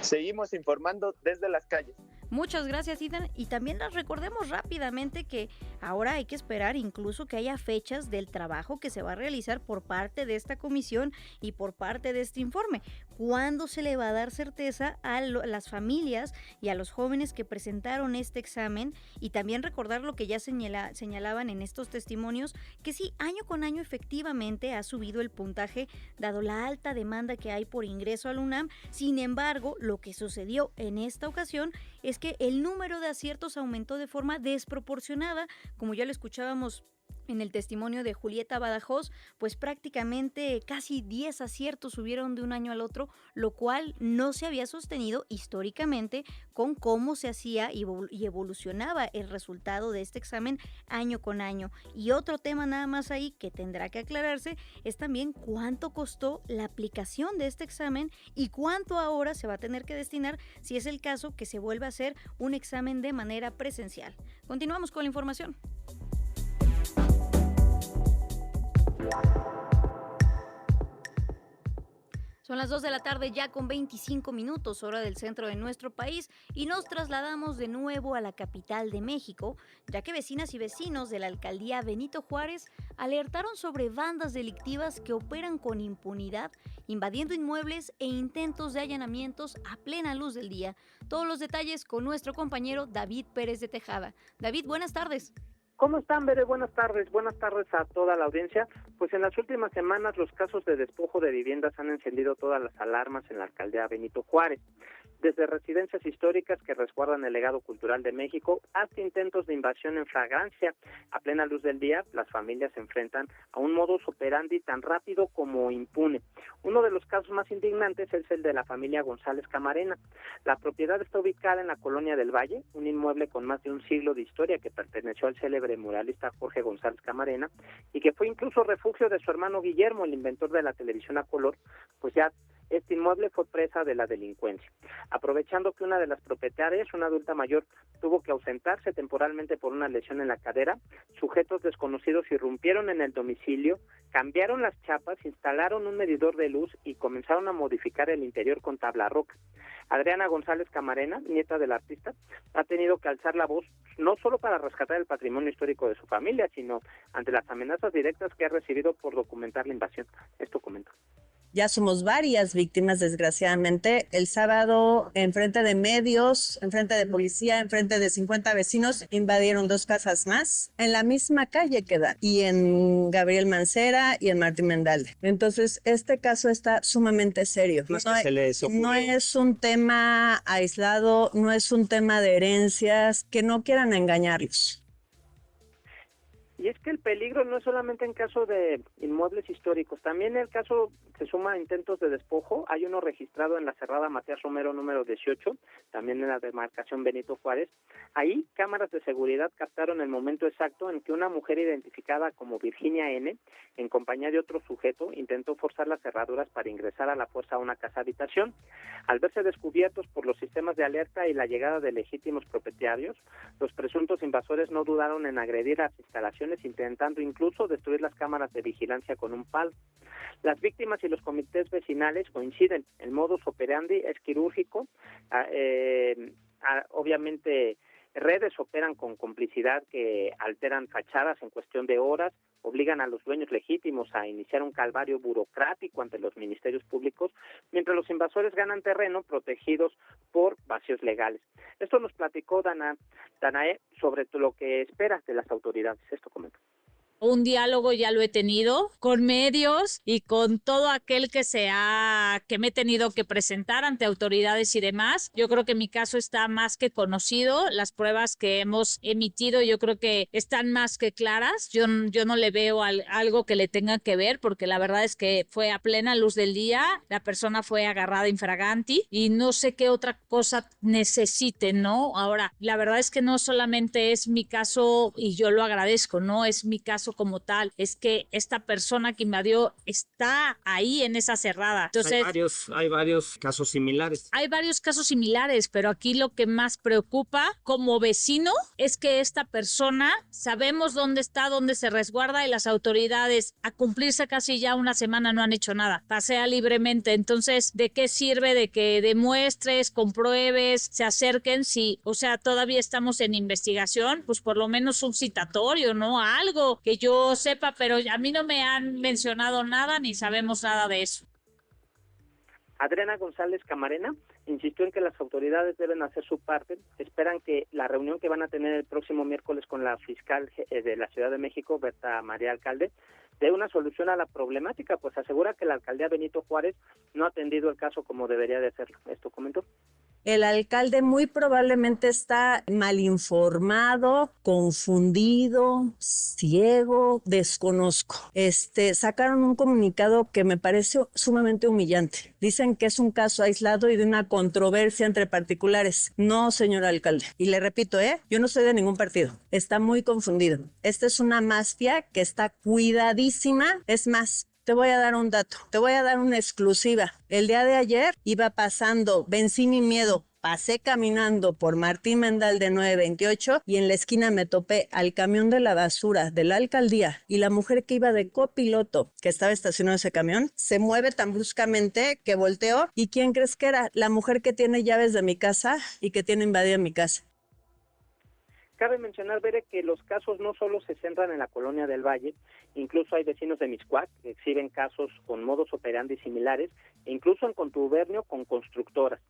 Seguimos informando desde las calles. Muchas gracias, Ethan, y también les recordemos rápidamente que ahora hay que esperar incluso que haya fechas del trabajo que se va a realizar por parte de esta comisión y por parte de este informe. ¿Cuándo se le va a dar certeza a las familias y a los jóvenes que presentaron este examen? Y también recordar lo que ya señalaban en estos testimonios, que sí, año con año efectivamente ha subido el puntaje dado la alta demanda que hay por ingreso a la UNAM. Sin embargo, lo que sucedió en esta ocasión es que el número de aciertos aumentó de forma desproporcionada, como ya lo escuchábamos en el testimonio de Julieta Badajoz, pues prácticamente casi 10 aciertos subieron de un año al otro, lo cual no se había sostenido históricamente con cómo se hacía y evolucionaba el resultado de este examen año con año. Y otro tema nada más ahí que tendrá que aclararse es también cuánto costó la aplicación de este examen y cuánto ahora se va a tener que destinar si es el caso que se vuelva a hacer un examen de manera presencial. Continuamos con la información. Son las 2 de la tarde ya con 25 minutos, hora del centro de nuestro país, y nos trasladamos de nuevo a la capital de México, ya que vecinas y vecinos de la alcaldía Benito Juárez alertaron sobre bandas delictivas que operan con impunidad, invadiendo inmuebles e intentos de allanamientos a plena luz del día. Todos los detalles con nuestro compañero David Pérez de Tejada. David, buenas tardes. ¿Cómo están, Bere? Buenas tardes a toda la audiencia. Pues en las últimas semanas los casos de despojo de viviendas han encendido todas las alarmas en la alcaldía Benito Juárez. Desde residencias históricas que resguardan el legado cultural de México hasta intentos de invasión en flagrancia. A plena luz del día, las familias se enfrentan a un modus operandi tan rápido como impune. Uno de los casos más indignantes es el de la familia González Camarena. La propiedad está ubicada en la Colonia del Valle, un inmueble con más de un siglo de historia que perteneció al célebre muralista Jorge González Camarena y que fue incluso refugio de su hermano Guillermo, el inventor de la televisión a color. Pues ya este inmueble fue presa de la delincuencia. Aprovechando que una de las propietarias, una adulta mayor, tuvo que ausentarse temporalmente por una lesión en la cadera, sujetos desconocidos irrumpieron en el domicilio, cambiaron las chapas, instalaron un medidor de luz y comenzaron a modificar el interior con tabla roca. Adriana González Camarena, nieta del artista, ha tenido que alzar la voz no solo para rescatar el patrimonio histórico de su familia, sino ante las amenazas directas que ha recibido por documentar la invasión. Esto comenta. Ya somos varias víctimas, desgraciadamente. El sábado, enfrente de medios, enfrente de policía, enfrente de 50 vecinos, invadieron 2 casas más en la misma calle que dan, y en Gabriel Mancera y en Martín Mendalde. Entonces, este caso está sumamente serio. No es un tema aislado, no es un tema de herencias, que no quieran engañarlos. Y es que el peligro no es solamente en caso de inmuebles históricos, también el caso se suma a intentos de despojo. Hay uno registrado en la Cerrada Matías Romero número 18, también en la demarcación Benito Juárez. Ahí cámaras de seguridad captaron el momento exacto en que una mujer identificada como Virginia N., en compañía de otro sujeto, intentó forzar las cerraduras para ingresar a la fuerza a una casa habitación. Al verse descubiertos por los sistemas de alerta y la llegada de legítimos propietarios, los presuntos invasores no dudaron en agredir las instalaciones, intentando incluso destruir las cámaras de vigilancia con un palo. Las víctimas y los comités vecinales coinciden. El modus operandi es quirúrgico. Obviamente, redes operan con complicidad que alteran fachadas en cuestión de horas, obligan a los dueños legítimos a iniciar un calvario burocrático ante los ministerios públicos, mientras los invasores ganan terreno protegidos por vacíos legales. Esto nos platicó Danae sobre lo que espera de las autoridades. Esto comenta. Un diálogo ya lo he tenido con medios y con todo aquel que me he tenido que presentar ante autoridades y demás. Yo creo que mi caso está más que conocido. Las pruebas que hemos emitido yo creo que están más que claras. Yo no le veo algo que le tenga que ver, porque la verdad es que fue a plena luz del día. La persona fue agarrada infraganti y no sé qué otra cosa necesite, ¿no? Ahora, la verdad es que no solamente es mi caso, y yo lo agradezco, no es mi caso como tal, es que esta persona que invadió está ahí en esa cerrada. Entonces, hay varios casos similares. Hay varios casos similares, pero aquí lo que más preocupa como vecino es que esta persona, sabemos dónde está, dónde se resguarda, y las autoridades, a cumplirse casi ya una semana, no han hecho nada. Pasea libremente. Entonces, ¿de qué sirve de que demuestres, compruebes, se acerquen? Sí, o sea, todavía estamos en investigación, pues por lo menos un citatorio, ¿no? Algo que yo sepa, pero a mí no me han mencionado nada ni sabemos nada de eso. Adriana González Camarena insistió en que las autoridades deben hacer su parte. Esperan que la reunión que van a tener el próximo miércoles con la fiscal de la Ciudad de México, Berta María Alcalde, dé una solución a la problemática, pues asegura que la alcaldía Benito Juárez no ha atendido el caso como debería de hacerlo. Esto comentó. El alcalde muy probablemente está mal informado, confundido, ciego, desconozco. Sacaron un comunicado que me parece sumamente humillante. Dicen que es un caso aislado y de una controversia entre particulares. No, señor alcalde. Y le repito, yo no soy de ningún partido. Está muy confundido. Esta es una mafia que está cuidadísima. Es más, te voy a dar un dato, te voy a dar una exclusiva. El día de ayer iba pasando, vencí mi miedo, pasé caminando por Martín Mendalde 928 y en la esquina me topé al camión de la basura de la alcaldía, y la mujer que iba de copiloto, que estaba estacionado ese camión, se mueve tan bruscamente que volteó. ¿Y quién crees que era? La mujer que tiene llaves de mi casa y que tiene invadida mi casa. Cabe mencionar, Bere, que los casos no solo se centran en la colonia del Valle, incluso hay vecinos de Mixcoac que exhiben casos con modus operandi similares, e incluso en contubernio con constructoras.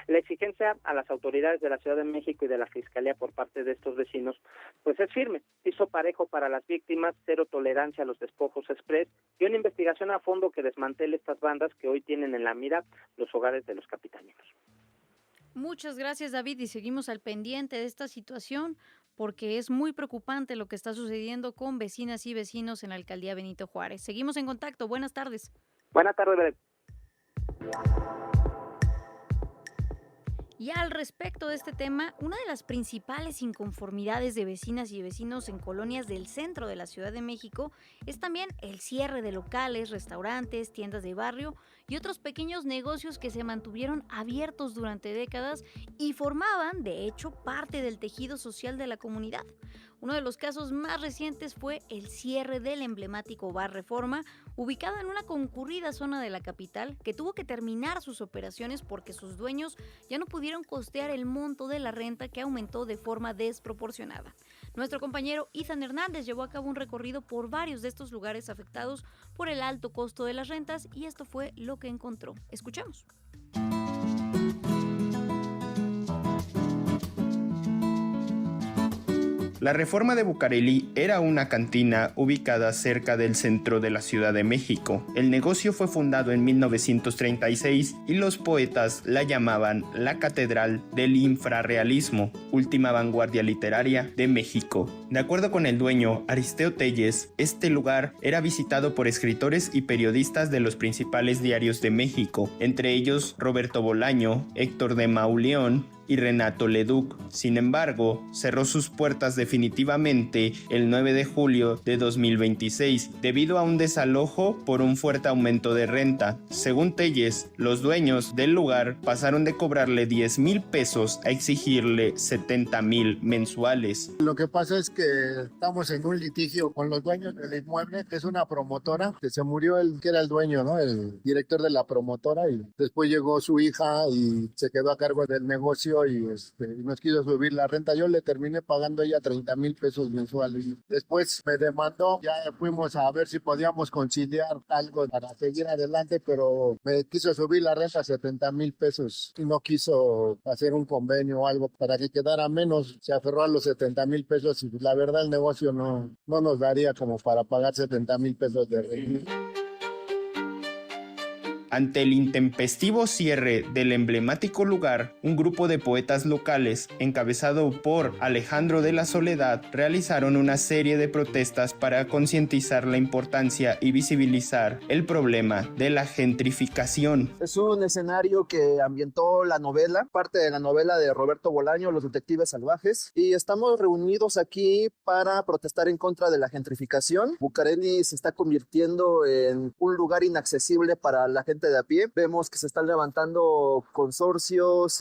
La exigencia a las autoridades de la Ciudad de México y de la Fiscalía por parte de estos vecinos, pues es firme, piso parejo para las víctimas, cero tolerancia a los despojos express y una investigación a fondo que desmantele estas bandas que hoy tienen en la mira los hogares de los capitalinos. Muchas gracias, David, y seguimos al pendiente de esta situación, porque es muy preocupante lo que está sucediendo con vecinas y vecinos en la alcaldía Benito Juárez. Seguimos en contacto. Buenas tardes. Buenas tardes, Beret. Y al respecto de este tema, una de las principales inconformidades de vecinas y vecinos en colonias del centro de la Ciudad de México es también el cierre de locales, restaurantes, tiendas de barrio y otros pequeños negocios que se mantuvieron abiertos durante décadas y formaban, de hecho, parte del tejido social de la comunidad. Uno de los casos más recientes fue el cierre del emblemático Bar Reforma, ubicado en una concurrida zona de la capital, que tuvo que terminar sus operaciones porque sus dueños ya no pudieron costear el monto de la renta, que aumentó de forma desproporcionada. Nuestro compañero Ethan Hernández llevó a cabo un recorrido por varios de estos lugares afectados por el alto costo de las rentas y esto fue lo que encontró. Escuchemos. La Reforma de Bucareli era una cantina ubicada cerca del centro de la Ciudad de México. El negocio fue fundado en 1936 y los poetas la llamaban la Catedral del Infrarrealismo, última vanguardia literaria de México. De acuerdo con el dueño, Aristeo Telles, este lugar era visitado por escritores y periodistas de los principales diarios de México, entre ellos Roberto Bolaño, Héctor de Mauleón y Renato Leduc. Sin embargo, cerró sus puertas definitivamente el 9 de julio de 2026 debido a un desalojo por un fuerte aumento de renta. Según Telles, los dueños del lugar pasaron de cobrarle 10,000 pesos a exigirle 70,000 mensuales. Lo que pasa es que estamos en un litigio con los dueños del inmueble, que es una promotora, que se murió el que era el dueño, ¿no? El director de la promotora, y después llegó su hija y se quedó a cargo del negocio y nos quiso subir la renta. Yo le terminé pagando ella 30,000 pesos mensuales. Después me demandó, ya fuimos a ver si podíamos conciliar algo para seguir adelante, pero me quiso subir la renta a 70,000 pesos y no quiso hacer un convenio o algo para que quedara menos. Se aferró a los 70,000 pesos y la verdad el negocio no nos daría como para pagar 70,000 pesos de renta. Ante el intempestivo cierre del emblemático lugar, un grupo de poetas locales, encabezado por Alejandro de la Soledad, realizaron una serie de protestas para concientizar la importancia y visibilizar el problema de la gentrificación. Es un escenario que ambientó la novela, parte de la novela de Roberto Bolaño, Los Detectives Salvajes, y estamos reunidos aquí para protestar en contra de la gentrificación. Bucareli se está convirtiendo en un lugar inaccesible para la gente de a pie. Vemos que se están levantando consorcios,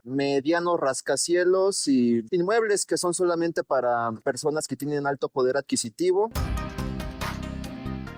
medianos rascacielos y inmuebles que son solamente para personas que tienen alto poder adquisitivo.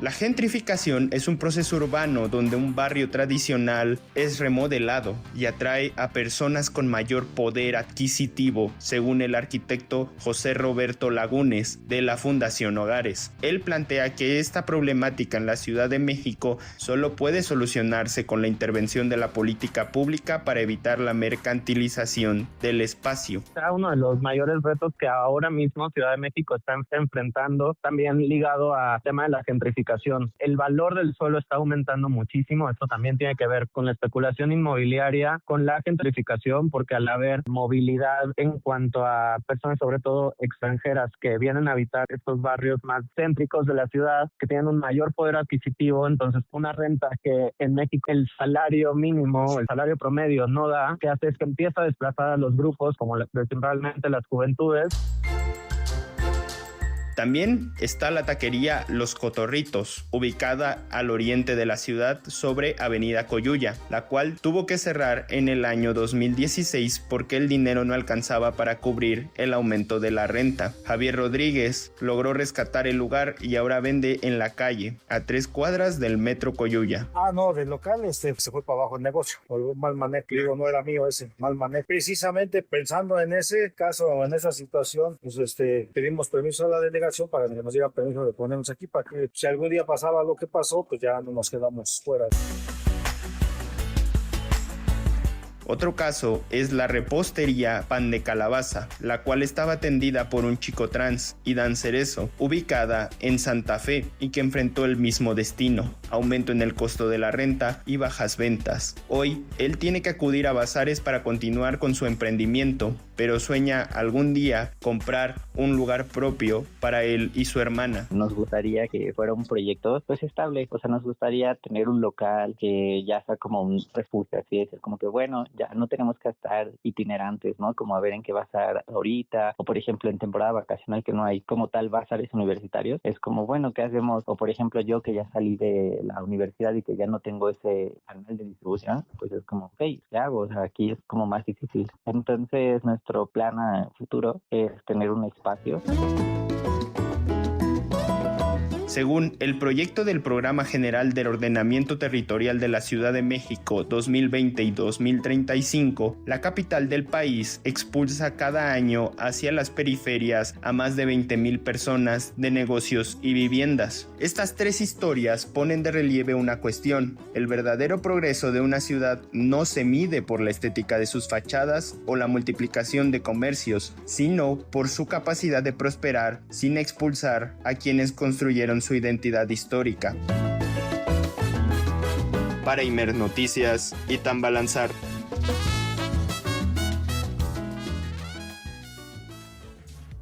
La gentrificación es un proceso urbano donde un barrio tradicional es remodelado y atrae a personas con mayor poder adquisitivo, según el arquitecto José Roberto Lagunes de la Fundación Hogares. Él plantea que esta problemática en la Ciudad de México solo puede solucionarse con la intervención de la política pública para evitar la mercantilización del espacio. Uno de los mayores retos que ahora mismo Ciudad de México está enfrentando, también ligado al tema de la gentrificación. El valor del suelo está aumentando muchísimo. Esto también tiene que ver con la especulación inmobiliaria, con la gentrificación, porque al haber movilidad en cuanto a personas, sobre todo extranjeras, que vienen a habitar estos barrios más céntricos de la ciudad, que tienen un mayor poder adquisitivo, entonces una renta que en México el salario mínimo, el salario promedio no da, que hace es que empieza a desplazar a los grupos, como principalmente las juventudes. También está la taquería Los Cotorritos, ubicada al oriente de la ciudad sobre Avenida Coyuya, la cual tuvo que cerrar en el año 2016 porque el dinero no alcanzaba para cubrir el aumento de la renta. Javier Rodríguez logró rescatar el lugar y ahora vende en la calle, a 3 cuadras del metro Coyuya. No, del local se fue para abajo el negocio, por un mal manejo, digo, no era mío ese mal manejo. Precisamente pensando en ese caso, en esa situación, pues pedimos permiso a la delegación para que nos dieran permiso de ponernos aquí, para que si algún día pasaba lo que pasó, pues ya no nos quedamos fuera. Otro caso es la repostería Pan de Calabaza, la cual estaba atendida por un chico trans, Idan Cerezo, ubicada en Santa Fe y que enfrentó el mismo destino. aumento en el costo de la renta y bajas ventas. Hoy, él tiene que acudir a bazares para continuar con su emprendimiento, pero sueña algún día comprar un lugar propio para él y su hermana. Nos gustaría que fuera un proyecto pues estable, o sea, nos gustaría tener un local que ya sea como un refugio, así es, como que bueno, ya no tenemos que estar itinerantes, ¿no? Como a ver en qué bazar ahorita, o por ejemplo en temporada vacacional que no hay como tal bazares universitarios, es como bueno, ¿qué hacemos? O por ejemplo yo que ya salí de la universidad y que ya no tengo ese canal de distribución, pues es como, ok, ¿qué hago? O sea, aquí es como más difícil. Entonces nuestro plan a futuro es tener un espacio. Según el proyecto del Programa General del Ordenamiento Territorial de la Ciudad de México 2020 y 2035, la capital del país expulsa cada año hacia las periferias a más de 20,000 personas de negocios y viviendas. Estas tres historias ponen de relieve una cuestión: el verdadero progreso de una ciudad no se mide por la estética de sus fachadas o la multiplicación de comercios, sino por su capacidad de prosperar sin expulsar a quienes construyeron su identidad histórica. Para Imer Noticias, Itan Balanzar.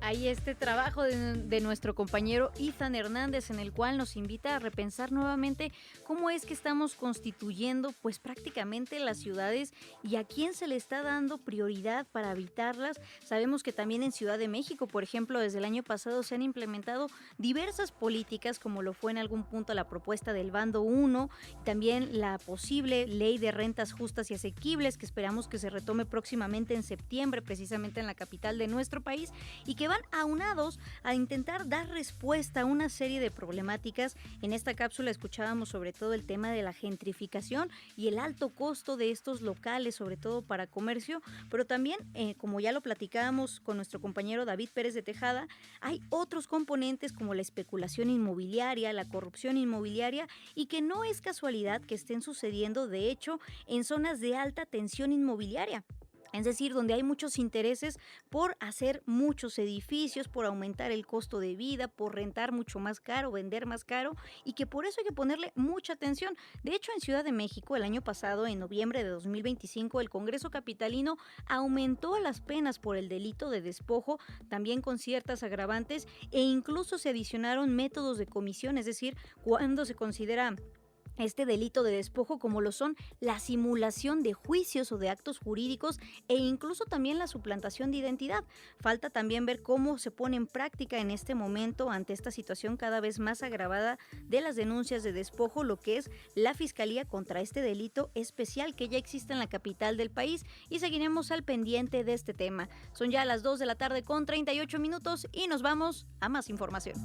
Hay este trabajo de nuestro compañero Ethan Hernández, en el cual nos invita a repensar nuevamente cómo es que estamos constituyendo pues prácticamente las ciudades y a quién se le está dando prioridad para habitarlas. Sabemos que también en Ciudad de México, por ejemplo, desde el año pasado se han implementado diversas políticas, como lo fue en algún punto la propuesta del Bando 1, también la posible ley de rentas justas y asequibles, que esperamos que se retome próximamente en septiembre, precisamente en la capital de nuestro país, y que van aunados a intentar dar respuesta a una serie de problemáticas. En esta cápsula escuchábamos sobre todo el tema de la gentrificación y el alto costo de estos locales, sobre todo para comercio, pero también, como ya lo platicábamos con nuestro compañero David Pérez de Tejada, hay otros componentes como la especulación inmobiliaria, la corrupción inmobiliaria, y que no es casualidad que estén sucediendo, de hecho, en zonas de alta tensión inmobiliaria. Es decir, donde hay muchos intereses por hacer muchos edificios, por aumentar el costo de vida, por rentar mucho más caro, vender más caro, y que por eso hay que ponerle mucha atención. De hecho, en Ciudad de México, el año pasado, en noviembre de 2025, el Congreso capitalino aumentó las penas por el delito de despojo, también con ciertas agravantes, e incluso se adicionaron métodos de comisión, es decir, cuando se considera este delito de despojo, como lo son la simulación de juicios o de actos jurídicos, e incluso también la suplantación de identidad. Falta también ver cómo se pone en práctica en este momento, ante esta situación cada vez más agravada de las denuncias de despojo, lo que es la Fiscalía contra este delito especial que ya existe en la capital del país, y seguiremos al pendiente de este tema. Son ya las 2 de la tarde con 38 minutos y nos vamos a más información.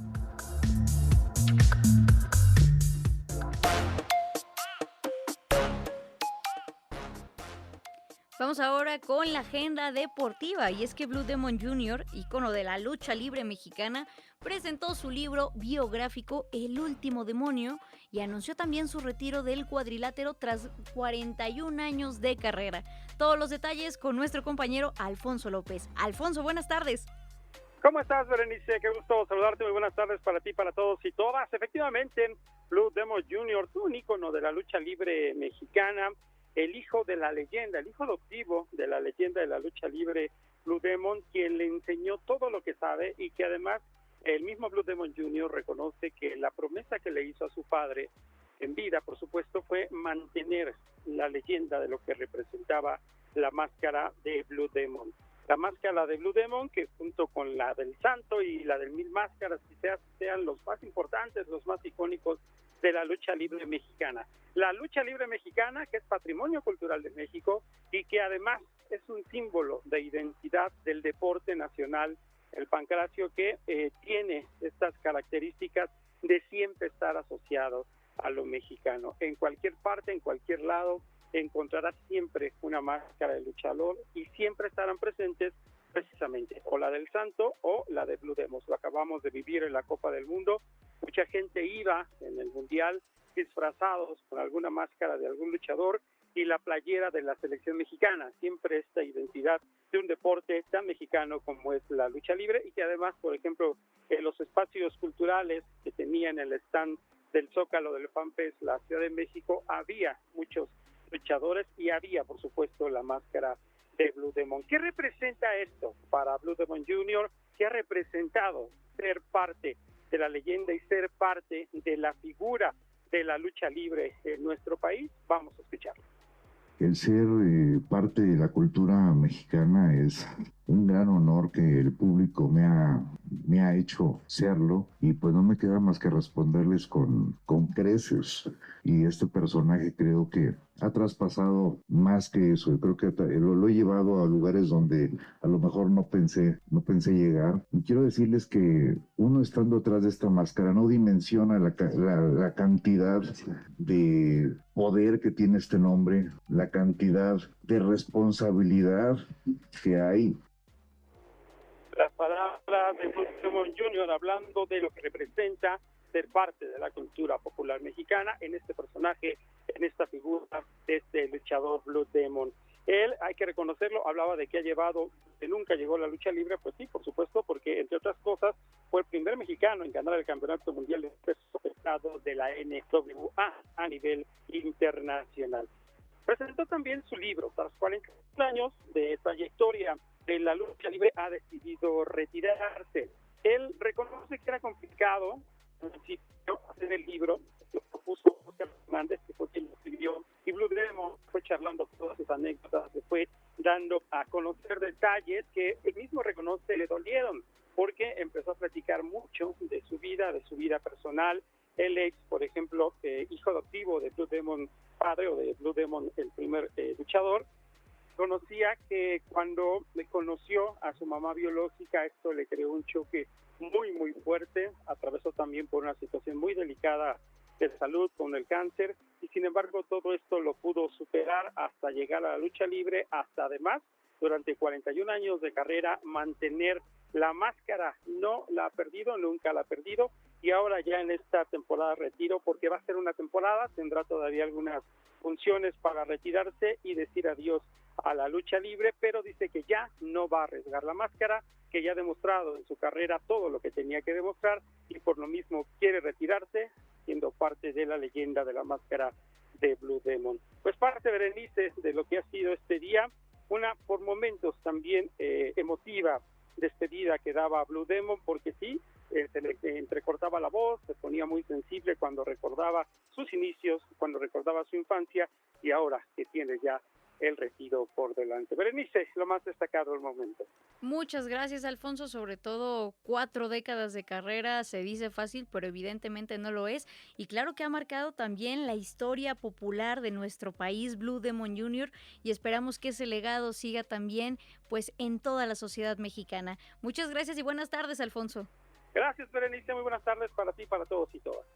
Vamos ahora con la agenda deportiva, y es que Blue Demon Jr., ícono de la lucha libre mexicana, presentó su libro biográfico El Último Demonio y anunció también su retiro del cuadrilátero tras 41 años de carrera. Todos los detalles con nuestro compañero Alfonso López. Alfonso, buenas tardes. ¿Cómo estás, Berenice? Qué gusto saludarte. Muy buenas tardes para ti, para todos y todas. Efectivamente, Blue Demon Jr., un ícono de la lucha libre mexicana, el hijo de la leyenda, el hijo adoptivo de la leyenda de la lucha libre, Blue Demon, quien le enseñó todo lo que sabe, y que además el mismo Blue Demon Jr. reconoce que la promesa que le hizo a su padre en vida, por supuesto, fue mantener la leyenda de lo que representaba la máscara de Blue Demon. La máscara de Blue Demon, que junto con la del Santo y la del Mil Máscaras, quizás sean los más importantes, los más icónicos de la lucha libre mexicana. La lucha libre mexicana, que es patrimonio cultural de México y que además es un símbolo de identidad del deporte nacional, el pancracio, que tiene estas características de siempre estar asociado a lo mexicano. En cualquier parte, en cualquier lado, encontrarás siempre una máscara de luchador y siempre estarán presentes precisamente o la del Santo o la de Blue Demon. Lo acabamos de vivir en la Copa del Mundo. Mucha gente iba en el Mundial disfrazados con alguna máscara de algún luchador y la playera de la selección mexicana. Siempre esta identidad de un deporte tan mexicano como es la lucha libre, y que además, por ejemplo, los espacios culturales que tenía en el stand del Zócalo del FanFest, la Ciudad de México, había muchos luchadores y había, por supuesto, la máscara de Blue Demon. ¿Qué representa esto para Blue Demon Jr.? ¿Qué ha representado ser parte de la leyenda y ser parte de la figura de la lucha libre en nuestro país? Vamos a escucharlo. El ser parte de la cultura mexicana es un gran honor que el público me ha hecho serlo, y pues no me queda más que responderles con creces. Y este personaje creo que ha traspasado más que eso. Yo creo que lo he llevado a lugares donde a lo mejor no pensé llegar. Y quiero decirles que uno estando atrás de esta máscara no dimensiona la cantidad de poder que tiene este nombre, la cantidad de responsabilidad que hay. Las palabras de Blue Demon Jr. hablando de lo que representa ser parte de la cultura popular mexicana en este personaje, en esta figura de este luchador Blue Demon. Él, hay que reconocerlo, hablaba de que nunca llegó a la lucha libre. Pues sí, por supuesto, porque entre otras cosas fue el primer mexicano en ganar el campeonato mundial de peso pesado de la NWA a nivel internacional. Presentó también su libro. Tras 40 años de trayectoria de la lucha libre, ha decidido retirarse. Él reconoce que era complicado al principio hacer el libro, lo propuso Oscar Hernández, que fue quien lo escribió, y Blue Demon fue charlando todas sus anécdotas, se fue dando a conocer detalles que él mismo reconoce le dolieron, porque empezó a platicar mucho de su vida personal. Él es, por ejemplo, hijo adoptivo de Blue Demon padre, o de Blue Demon el primer luchador. Conocía que cuando le conoció a su mamá biológica, esto le creó un choque muy, muy fuerte. Atravesó también por una situación muy delicada de salud con el cáncer, y sin embargo todo esto lo pudo superar hasta llegar a la lucha libre, hasta además durante 41 años de carrera mantener la máscara. No la ha perdido, nunca la ha perdido, y ahora ya en esta temporada retiro, porque va a ser una temporada, tendrá todavía algunas funciones para retirarse y decir adiós a la lucha libre, pero dice que ya no va a arriesgar la máscara, que ya ha demostrado en su carrera todo lo que tenía que demostrar, y por lo mismo quiere retirarse siendo parte de la leyenda de la máscara de Blue Demon. Pues parte, Berenice, de lo que ha sido este día, una por momentos también emotiva despedida que daba Blue Demon, porque sí, se le entrecortaba la voz, se ponía muy sensible cuando recordaba sus inicios, cuando recordaba su infancia, y ahora que tiene ya el retiro por delante. Berenice, lo más destacado del momento. Muchas gracias, Alfonso. Sobre todo 4 décadas de carrera, se dice fácil, pero evidentemente no lo es. Y claro que ha marcado también la historia popular de nuestro país, Blue Demon Jr., y esperamos que ese legado siga también pues en toda la sociedad mexicana. Muchas gracias y buenas tardes, Alfonso. Gracias, Berenice. Muy buenas tardes para ti, para todos y todas.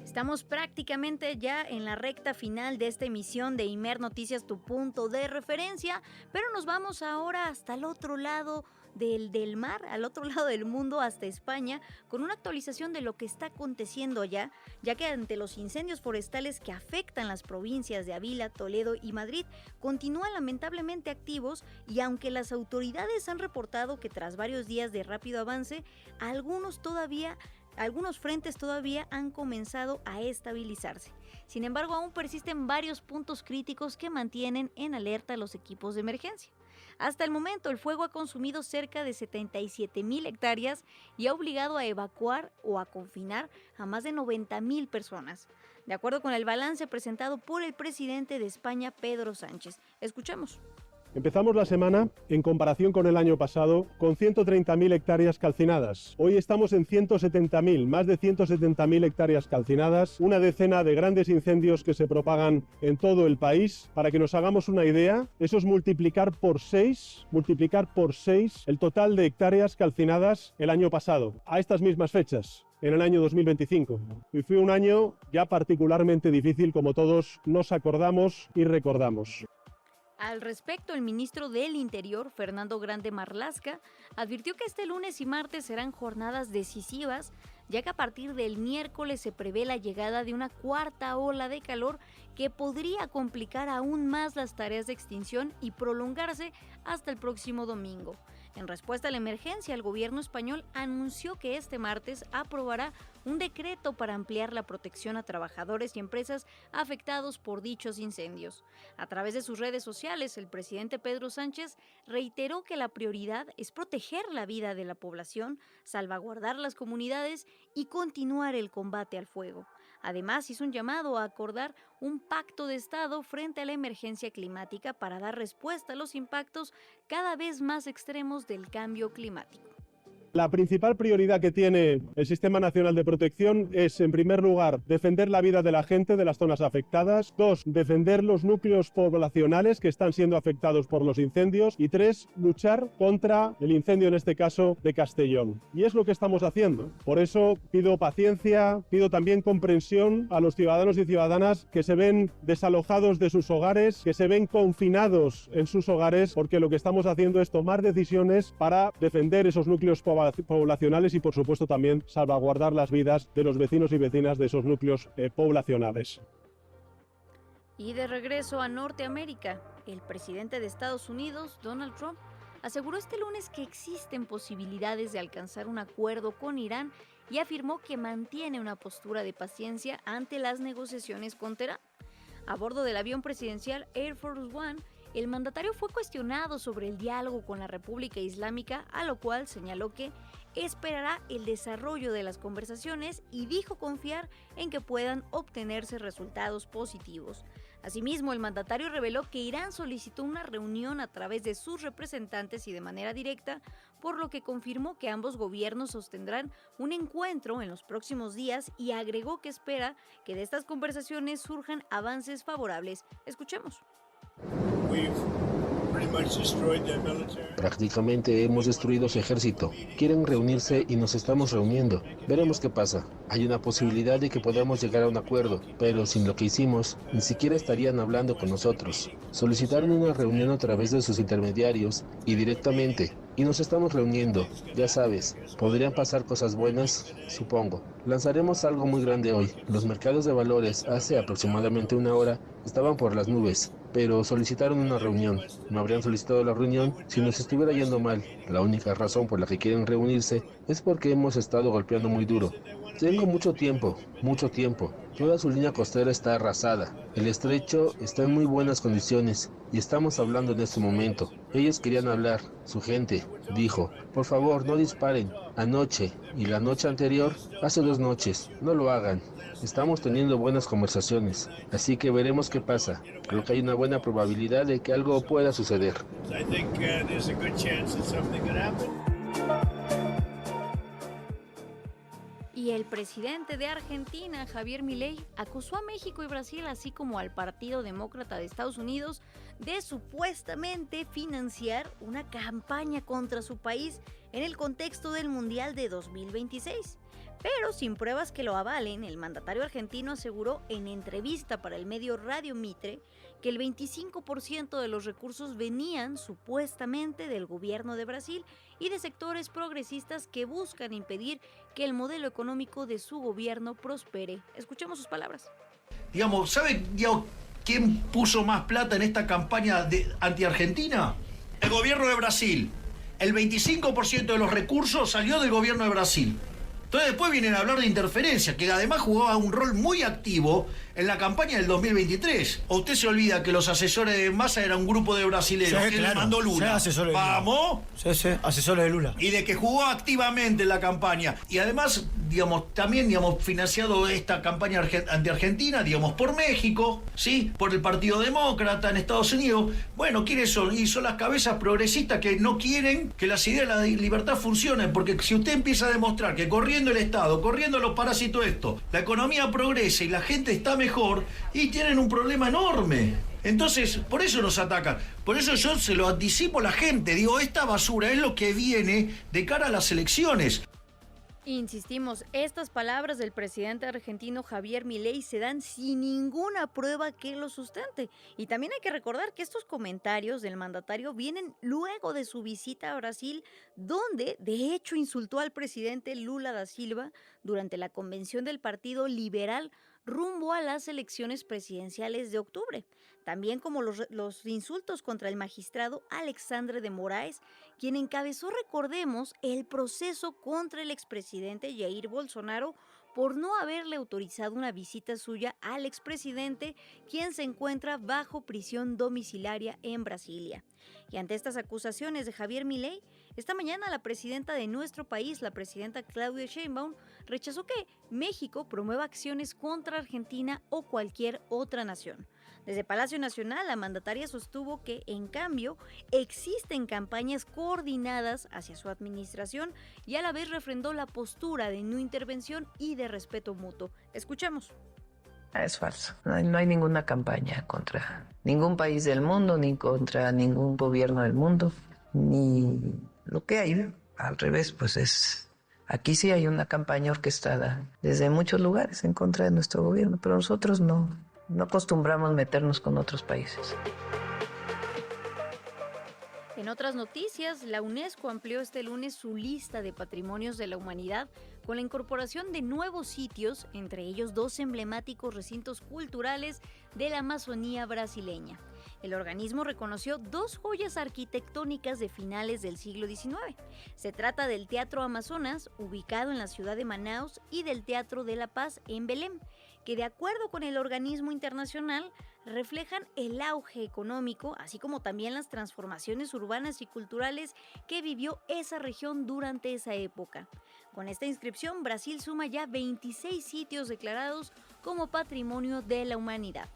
Estamos prácticamente ya en la recta final de esta emisión de Imer Noticias, tu punto de referencia, pero nos vamos ahora hasta el otro lado del mar, al otro lado del mundo, hasta España, con una actualización de lo que está aconteciendo allá, ya que ante los incendios forestales que afectan las provincias de Ávila, Toledo y Madrid, continúan lamentablemente activos, y aunque las autoridades han reportado que tras varios días de rápido avance, algunos frentes todavía han comenzado a estabilizarse. Sin embargo, aún persisten varios puntos críticos que mantienen en alerta a los equipos de emergencia. Hasta el momento, el fuego ha consumido cerca de 77,000 hectáreas y ha obligado a evacuar o a confinar a más de 90,000 personas, de acuerdo con el balance presentado por el presidente de España, Pedro Sánchez. Escuchemos. Empezamos la semana, en comparación con el año pasado, con 130,000 hectáreas calcinadas. Hoy estamos en 170,000, más de 170,000 hectáreas calcinadas, una decena de grandes incendios que se propagan en todo el país. Para que nos hagamos una idea, eso es multiplicar por 6 el total de hectáreas calcinadas el año pasado, a estas mismas fechas, en el año 2025. Y fue un año ya particularmente difícil, como todos nos acordamos y recordamos. Al respecto, el ministro del Interior, Fernando Grande Marlaska, advirtió que este lunes y martes serán jornadas decisivas, ya que a partir del miércoles se prevé la llegada de una cuarta ola de calor que podría complicar aún más las tareas de extinción y prolongarse hasta el próximo domingo. En respuesta a la emergencia, el gobierno español anunció que este martes aprobará un decreto para ampliar la protección a trabajadores y empresas afectados por dichos incendios. A través de sus redes sociales, el presidente Pedro Sánchez reiteró que la prioridad es proteger la vida de la población, salvaguardar las comunidades y continuar el combate al fuego. Además, hizo un llamado a acordar un pacto de Estado frente a la emergencia climática para dar respuesta a los impactos cada vez más extremos del cambio climático. La principal prioridad que tiene el Sistema Nacional de Protección es, en primer lugar, defender la vida de la gente de las zonas afectadas. 2, defender los núcleos poblacionales que están siendo afectados por los incendios. Y 3, luchar contra el incendio, en este caso, de Castellón. Y es lo que estamos haciendo. Por eso pido paciencia, pido también comprensión a los ciudadanos y ciudadanas que se ven desalojados de sus hogares, que se ven confinados en sus hogares, porque lo que estamos haciendo es tomar decisiones para defender esos núcleos poblacionales y, por supuesto, también salvaguardar las vidas de los vecinos y vecinas de esos núcleos poblacionales. Y de regreso a Norteamérica, el presidente de Estados Unidos, Donald Trump, aseguró este lunes que existen posibilidades de alcanzar un acuerdo con Irán y afirmó que mantiene una postura de paciencia ante las negociaciones con Teherán. A bordo del avión presidencial Air Force One, el mandatario fue cuestionado sobre el diálogo con la República Islámica, a lo cual señaló que esperará el desarrollo de las conversaciones y dijo confiar en que puedan obtenerse resultados positivos. Asimismo, el mandatario reveló que Irán solicitó una reunión a través de sus representantes y de manera directa, por lo que confirmó que ambos gobiernos sostendrán un encuentro en los próximos días y agregó que espera que de estas conversaciones surjan avances favorables. Escuchemos. Prácticamente hemos destruido su ejército. Quieren reunirse y nos estamos reuniendo. Veremos qué pasa. Hay una posibilidad de que podamos llegar a un acuerdo, pero sin lo que hicimos, ni siquiera estarían hablando con nosotros. Solicitaron una reunión a través de sus intermediarios y directamente. Y nos estamos reuniendo, ya sabes, podrían pasar cosas buenas, supongo. Lanzaremos algo muy grande hoy. Los mercados de valores hace aproximadamente una hora estaban por las nubes, pero solicitaron una reunión. No habrían solicitado la reunión si nos estuviera yendo mal. La única razón por la que quieren reunirse es porque hemos estado golpeando muy duro. Tengo mucho tiempo. Toda su línea costera está arrasada. El estrecho está en muy buenas condiciones y estamos hablando en este momento. Ellos querían hablar, su gente dijo, por favor no disparen. Anoche y la noche anterior, hace 2 noches, no lo hagan. Estamos teniendo buenas conversaciones, así que veremos qué pasa. Creo que hay una buena probabilidad de que algo pueda suceder. Y el presidente de Argentina, Javier Milei, acusó a México y Brasil, así como al Partido Demócrata de Estados Unidos, de supuestamente financiar una campaña contra su país en el contexto del Mundial de 2026. Pero sin pruebas que lo avalen, el mandatario argentino aseguró en entrevista para el medio Radio Mitre que el 25% de los recursos venían supuestamente del gobierno de Brasil y de sectores progresistas que buscan impedir que el modelo económico de su gobierno prospere. Escuchemos sus palabras. ¿Sabe quién puso más plata en esta campaña anti-Argentina? El gobierno de Brasil. El 25% de los recursos salió del gobierno de Brasil. Entonces después vienen a hablar de interferencia, que además jugaba un rol muy activo en la campaña del 2023. ¿O usted se olvida que los asesores de Massa eran un grupo de brasileños que le mandó Lula? ¿Vamos? Sí, asesores de Lula. Y de que jugó activamente en la campaña. Y además, también, financiado esta campaña anti-argentina, por México, ¿sí? Por el Partido Demócrata en Estados Unidos. Bueno, ¿quiénes son? Y son las cabezas progresistas que no quieren que las ideas de la libertad funcionen. Porque si usted empieza a demostrar que corriendo el Estado, corriendo los parásitos la economía progresa y la gente está mejor, y tienen un problema enorme. Entonces, por eso nos atacan. Por eso yo se lo anticipo a la gente. Esta basura es lo que viene de cara a las elecciones. Insistimos, estas palabras del presidente argentino Javier Milei se dan sin ninguna prueba que lo sustente. Y también hay que recordar que estos comentarios del mandatario vienen luego de su visita a Brasil, donde de hecho insultó al presidente Lula da Silva durante la convención del Partido Liberal rumbo a las elecciones presidenciales de octubre, también como los insultos contra el magistrado Alexandre de Moraes, quien encabezó, recordemos, el proceso contra el expresidente Jair Bolsonaro por no haberle autorizado una visita suya al expresidente, quien se encuentra bajo prisión domiciliaria en Brasilia. Y ante estas acusaciones de Javier Milei, esta mañana la presidenta de nuestro país, la presidenta Claudia Sheinbaum, rechazó que México promueva acciones contra Argentina o cualquier otra nación. Desde Palacio Nacional, la mandataria sostuvo que, en cambio, existen campañas coordinadas hacia su administración y a la vez refrendó la postura de no intervención y de respeto mutuo. Escuchamos. Es falso. No hay ninguna campaña contra ningún país del mundo, ni contra ningún gobierno del mundo, ni lo que hay. Al revés, pues es... Aquí sí hay una campaña orquestada desde muchos lugares en contra de nuestro gobierno, pero nosotros no acostumbramos meternos con otros países. En otras noticias, la UNESCO amplió este lunes su lista de patrimonios de la humanidad con la incorporación de nuevos sitios, entre ellos 2 emblemáticos recintos culturales de la Amazonía brasileña. El organismo reconoció 2 joyas arquitectónicas de finales del siglo XIX. Se trata del Teatro Amazonas, ubicado en la ciudad de Manaus, y del Teatro de la Paz en Belém, que de acuerdo con el organismo internacional reflejan el auge económico, así como también las transformaciones urbanas y culturales que vivió esa región durante esa época. Con esta inscripción, Brasil suma ya 26 sitios declarados como Patrimonio de la Humanidad.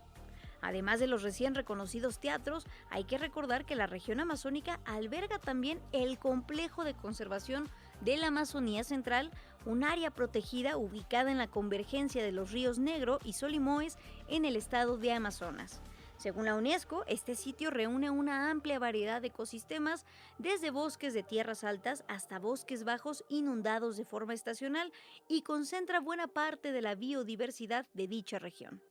Además de los recién reconocidos teatros, hay que recordar que la región amazónica alberga también el complejo de conservación de la Amazonía Central, un área protegida ubicada en la convergencia de los ríos Negro y Solimões en el estado de Amazonas. Según la UNESCO, este sitio reúne una amplia variedad de ecosistemas, desde bosques de tierras altas hasta bosques bajos inundados de forma estacional, y concentra buena parte de la biodiversidad de dicha región.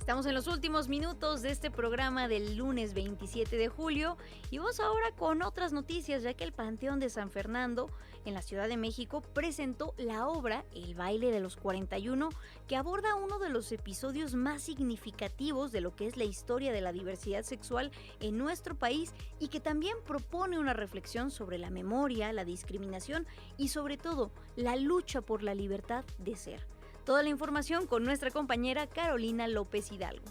Estamos en los últimos minutos de este programa del lunes 27 de julio y vamos ahora con otras noticias, ya que el Panteón de San Fernando en la Ciudad de México presentó la obra El baile de los 41, que aborda uno de los episodios más significativos de lo que es la historia de la diversidad sexual en nuestro país y que también propone una reflexión sobre la memoria, la discriminación y sobre todo la lucha por la libertad de ser. Toda la información con nuestra compañera Carolina López Hidalgo.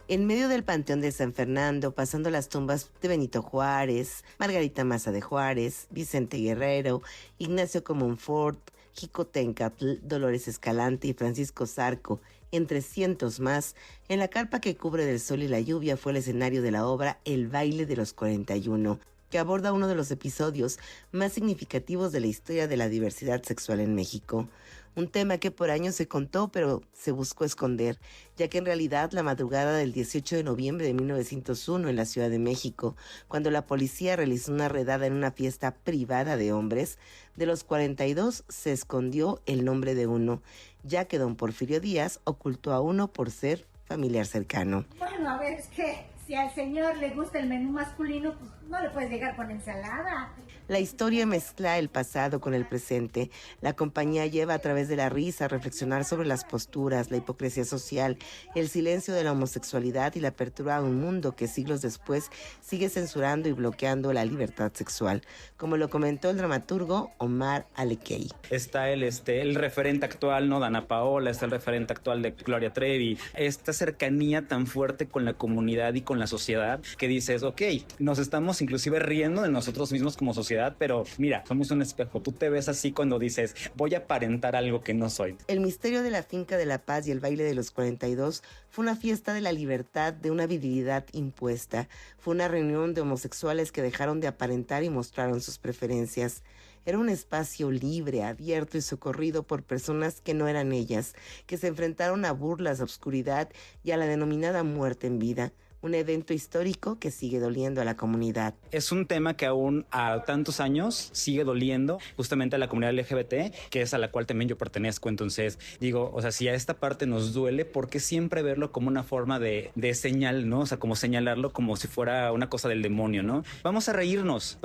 En medio del Panteón de San Fernando, pasando las tumbas de Benito Juárez, Margarita Maza de Juárez, Vicente Guerrero, Ignacio Comonfort, Jicotencatl, Dolores Escalante y Francisco Zarco, entre cientos más, en la carpa que cubre del sol y la lluvia fue el escenario de la obra El baile de los 41, que aborda uno de los episodios más significativos de la historia de la diversidad sexual en México. Un tema que por años se contó, pero se buscó esconder, ya que en realidad la madrugada del 18 de noviembre de 1901 en la Ciudad de México, cuando la policía realizó una redada en una fiesta privada de hombres, de los 42 se escondió el nombre de uno, ya que don Porfirio Díaz ocultó a uno por ser familiar cercano. Bueno, a ver, es que si al señor le gusta el menú masculino, pues no le puedes llegar con ensalada. La historia mezcla el pasado con el presente. La compañía lleva a través de la risa a reflexionar sobre las posturas, la hipocresía social, el silencio de la homosexualidad y la apertura a un mundo que siglos después sigue censurando y bloqueando la libertad sexual, como lo comentó el dramaturgo Omar Alequei. Está el referente actual, ¿no? Dana Paola, está el referente actual de Gloria Trevi. Esta cercanía tan fuerte con la comunidad y con la sociedad que dices, ok, nos estamos inclusive riendo de nosotros mismos como sociedad, pero mira, somos un espejo. Tú te ves así cuando dices, voy a aparentar algo que no soy. El misterio de la Finca de la Paz y el baile de los 42 fue una fiesta de la libertad, de una virilidad impuesta. Fue una reunión de homosexuales que dejaron de aparentar y mostraron sus preferencias. Era un espacio libre, abierto y socorrido por personas que no eran ellas, que se enfrentaron a burlas, a oscuridad y a la denominada muerte en vida. un evento histórico que sigue doliendo a la comunidad. Es un tema que aún a tantos años sigue doliendo justamente a la comunidad LGBT, que es a la cual también yo pertenezco. Entonces digo, o sea, si a esta parte nos duele, ¿por qué siempre verlo como una forma de señal, ¿no? O sea, como señalarlo como si fuera una cosa del demonio, ¿no? Vamos a reírnos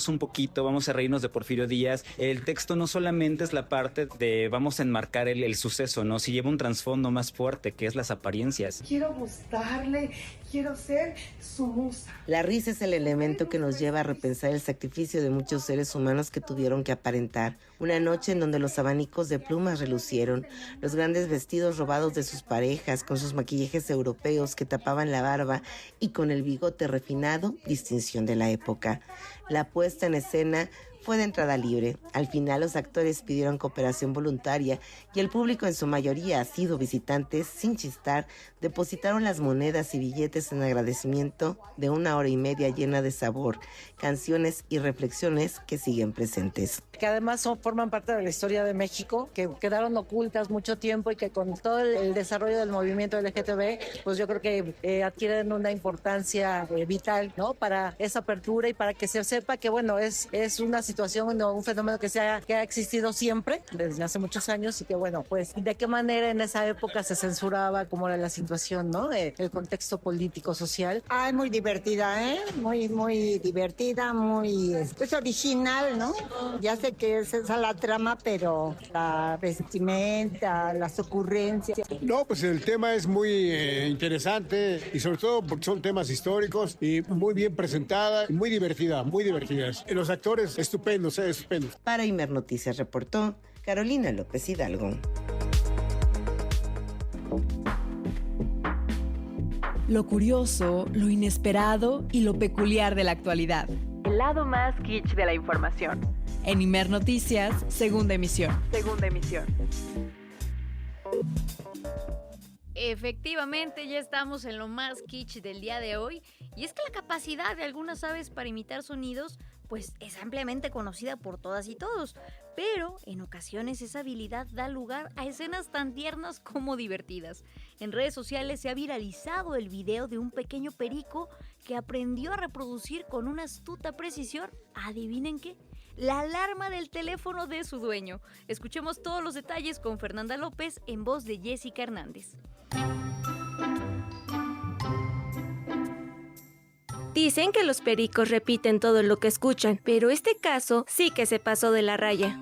un poquito, vamos a reírnos de Porfirio Díaz. El texto no solamente es la parte de vamos a enmarcar el suceso, ¿no? Si lleva un trasfondo más fuerte, que es las apariencias. Quiero gustarle, quiero ser su musa. La risa es el elemento que nos lleva a repensar el sacrificio de muchos seres humanos que tuvieron que aparentar. Una noche en donde los abanicos de plumas relucieron, los grandes vestidos robados de sus parejas, con sus maquillajes europeos que tapaban la barba y con el bigote refinado, distinción de la época. La puesta en escena fue de entrada libre. Al final los actores pidieron cooperación voluntaria y el público, en su mayoría sido visitantes, sin chistar, depositaron las monedas y billetes en agradecimiento de 1 hora y media llena de sabor, canciones y reflexiones que siguen presentes. Que además forman parte de la historia de México, que quedaron ocultas mucho tiempo y que con todo el desarrollo del movimiento LGTB, pues yo creo que adquieren una importancia vital, ¿no? Para esa apertura y para que se sepa que, bueno, es una situación, un fenómeno que ha existido siempre, desde hace muchos años, y que, bueno, pues de qué manera en esa época se censuraba, cómo era la situación, ¿no? El contexto político, social. Ay, muy divertida, ¿eh? Muy divertida, muy pues, original, ¿no? Ya sé que es esa la trama, pero la vestimenta, las ocurrencias. No, pues el tema es muy interesante y sobre todo porque son temas históricos y muy bien presentada, muy divertida, muy divertidas. Y los actores estupendos, estupendos. Para Imer Noticias reportó Carolina López Hidalgo. Lo curioso, lo inesperado y lo peculiar de la actualidad. El lado más kitsch de la información. En Imer Noticias, segunda emisión. Efectivamente, ya estamos en lo más kitsch del día de hoy. Y es que la capacidad de algunas aves para imitar sonidos, pues es ampliamente conocida por todas y todos. Pero en ocasiones esa habilidad da lugar a escenas tan tiernas como divertidas. En redes sociales se ha viralizado el video de un pequeño perico que aprendió a reproducir con una astuta precisión, ¿adivinen qué? La alarma del teléfono de su dueño. Escuchemos todos los detalles con Fernanda López en voz de Jessica Hernández. Dicen que los pericos repiten todo lo que escuchan, pero este caso sí que se pasó de la raya.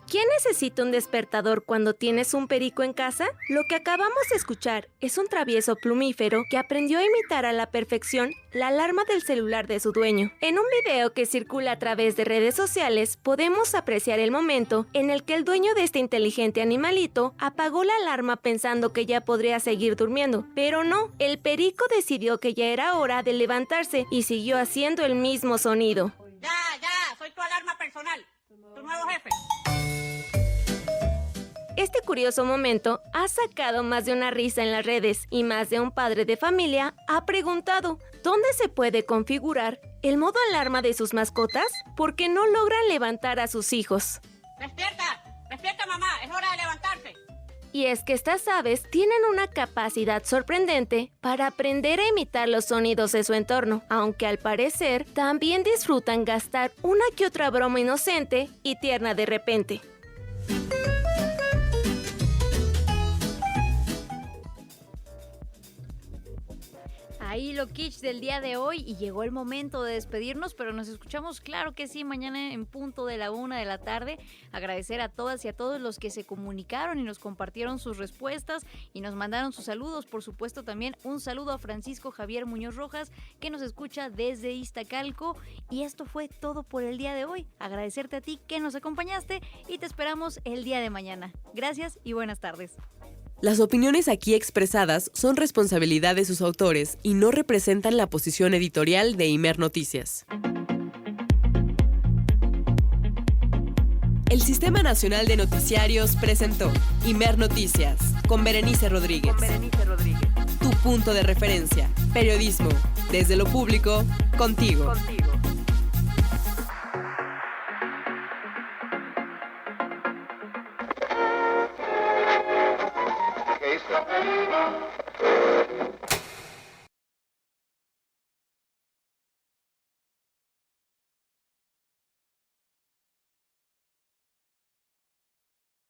¿Quién necesita un despertador cuando tienes un perico en casa? Lo que acabamos de escuchar es un travieso plumífero que aprendió a imitar a la perfección la alarma del celular de su dueño. En un video que circula a través de redes sociales, podemos apreciar el momento en el que el dueño de este inteligente animalito apagó la alarma pensando que ya podría seguir durmiendo. Pero no, el perico decidió que ya era hora de levantarse y siguió haciendo el mismo sonido. Ya, soy tu alarma personal, tu nuevo jefe. Este curioso momento ha sacado más de una risa en las redes y más de un padre de familia ha preguntado ¿dónde se puede configurar el modo alarma de sus mascotas? Porque no logran levantar a sus hijos. ¡Despierta mamá! ¡Es hora de levantarse! Y es que estas aves tienen una capacidad sorprendente para aprender a imitar los sonidos de su entorno, aunque al parecer también disfrutan gastar una que otra broma inocente y tierna de repente. Ahí lo kitsch del día de hoy y llegó el momento de despedirnos, pero nos escuchamos claro que sí, mañana en punto de la 1 de la tarde. Agradecer a todas y a todos los que se comunicaron y nos compartieron sus respuestas y nos mandaron sus saludos. Por supuesto también un saludo a Francisco Javier Muñoz Rojas que nos escucha desde Iztacalco. Y esto fue todo por el día de hoy. Agradecerte a ti que nos acompañaste y te esperamos el día de mañana. Gracias y buenas tardes. Las opiniones aquí expresadas son responsabilidad de sus autores y no representan la posición editorial de Imer Noticias. El Sistema Nacional de Noticiarios presentó Imer Noticias con Berenice Rodríguez. Tu punto de referencia. Periodismo. Desde lo público, contigo. Listo.